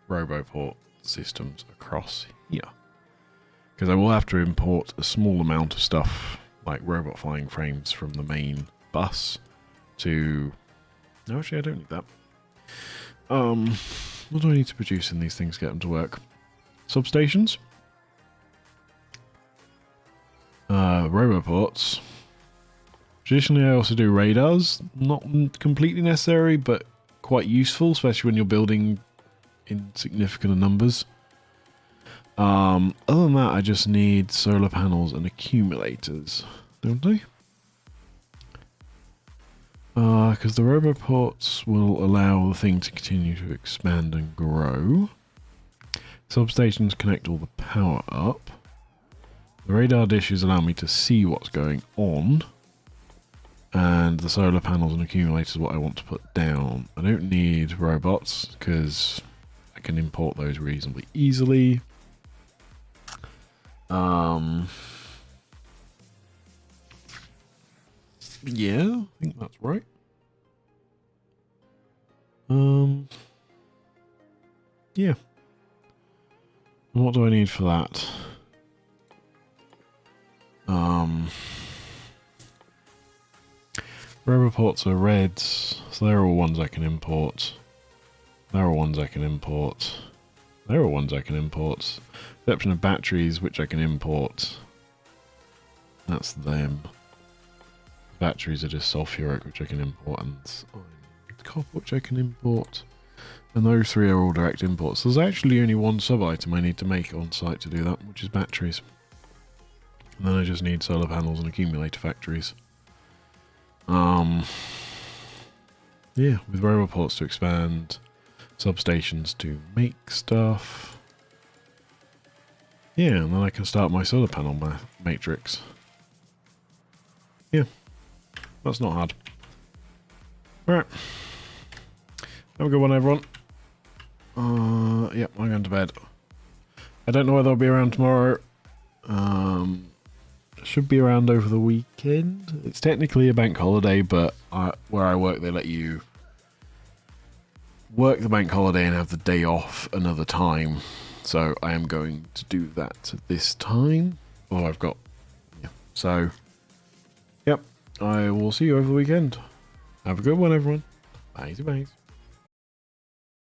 Roboport systems across here. Because I will have to import a small amount of stuff, like robot flying frames from the main bus to... No, actually I don't need that. What do I need to produce in these things to get them to work? Substations? Roboports. Traditionally I also do radars. Not completely necessary, but quite useful, especially when you're building in significant numbers. Other than that, I just need solar panels and accumulators, don't I? Because the roboports will allow the thing to continue to expand and grow. Substations connect all the power up. The radar dishes allow me to see what's going on. And the solar panels and accumulators are what I want to put down. I don't need robots, because I can import those reasonably easily. Yeah, I think that's right. Yeah. And what do I need for that? Row reports are reds, so they're all ones I can import. They're all ones I can import. They're all ones I can import. Exception of batteries, which I can import. That's them. Batteries are just sulfuric, which I can import, and copper, which I can import. And those three are all direct imports. There's actually only one sub-item I need to make on site to do that, which is batteries. And then I just need solar panels and accumulator factories. Yeah, with row reports to expand, substations to make stuff. Yeah, and then I can start my solar panel matrix. Yeah, that's not hard. Alright. Have a good one, everyone. Yeah, I'm going to bed. I don't know whether I'll be around tomorrow. Should be around over the weekend. It's technically a bank holiday, but where I work, they let you work the bank holiday and have the day off another time. So I am going to do that this time. Oh, I've got... Yeah. So, yep. I will see you over the weekend. Have a good one, everyone. Bye. Bye.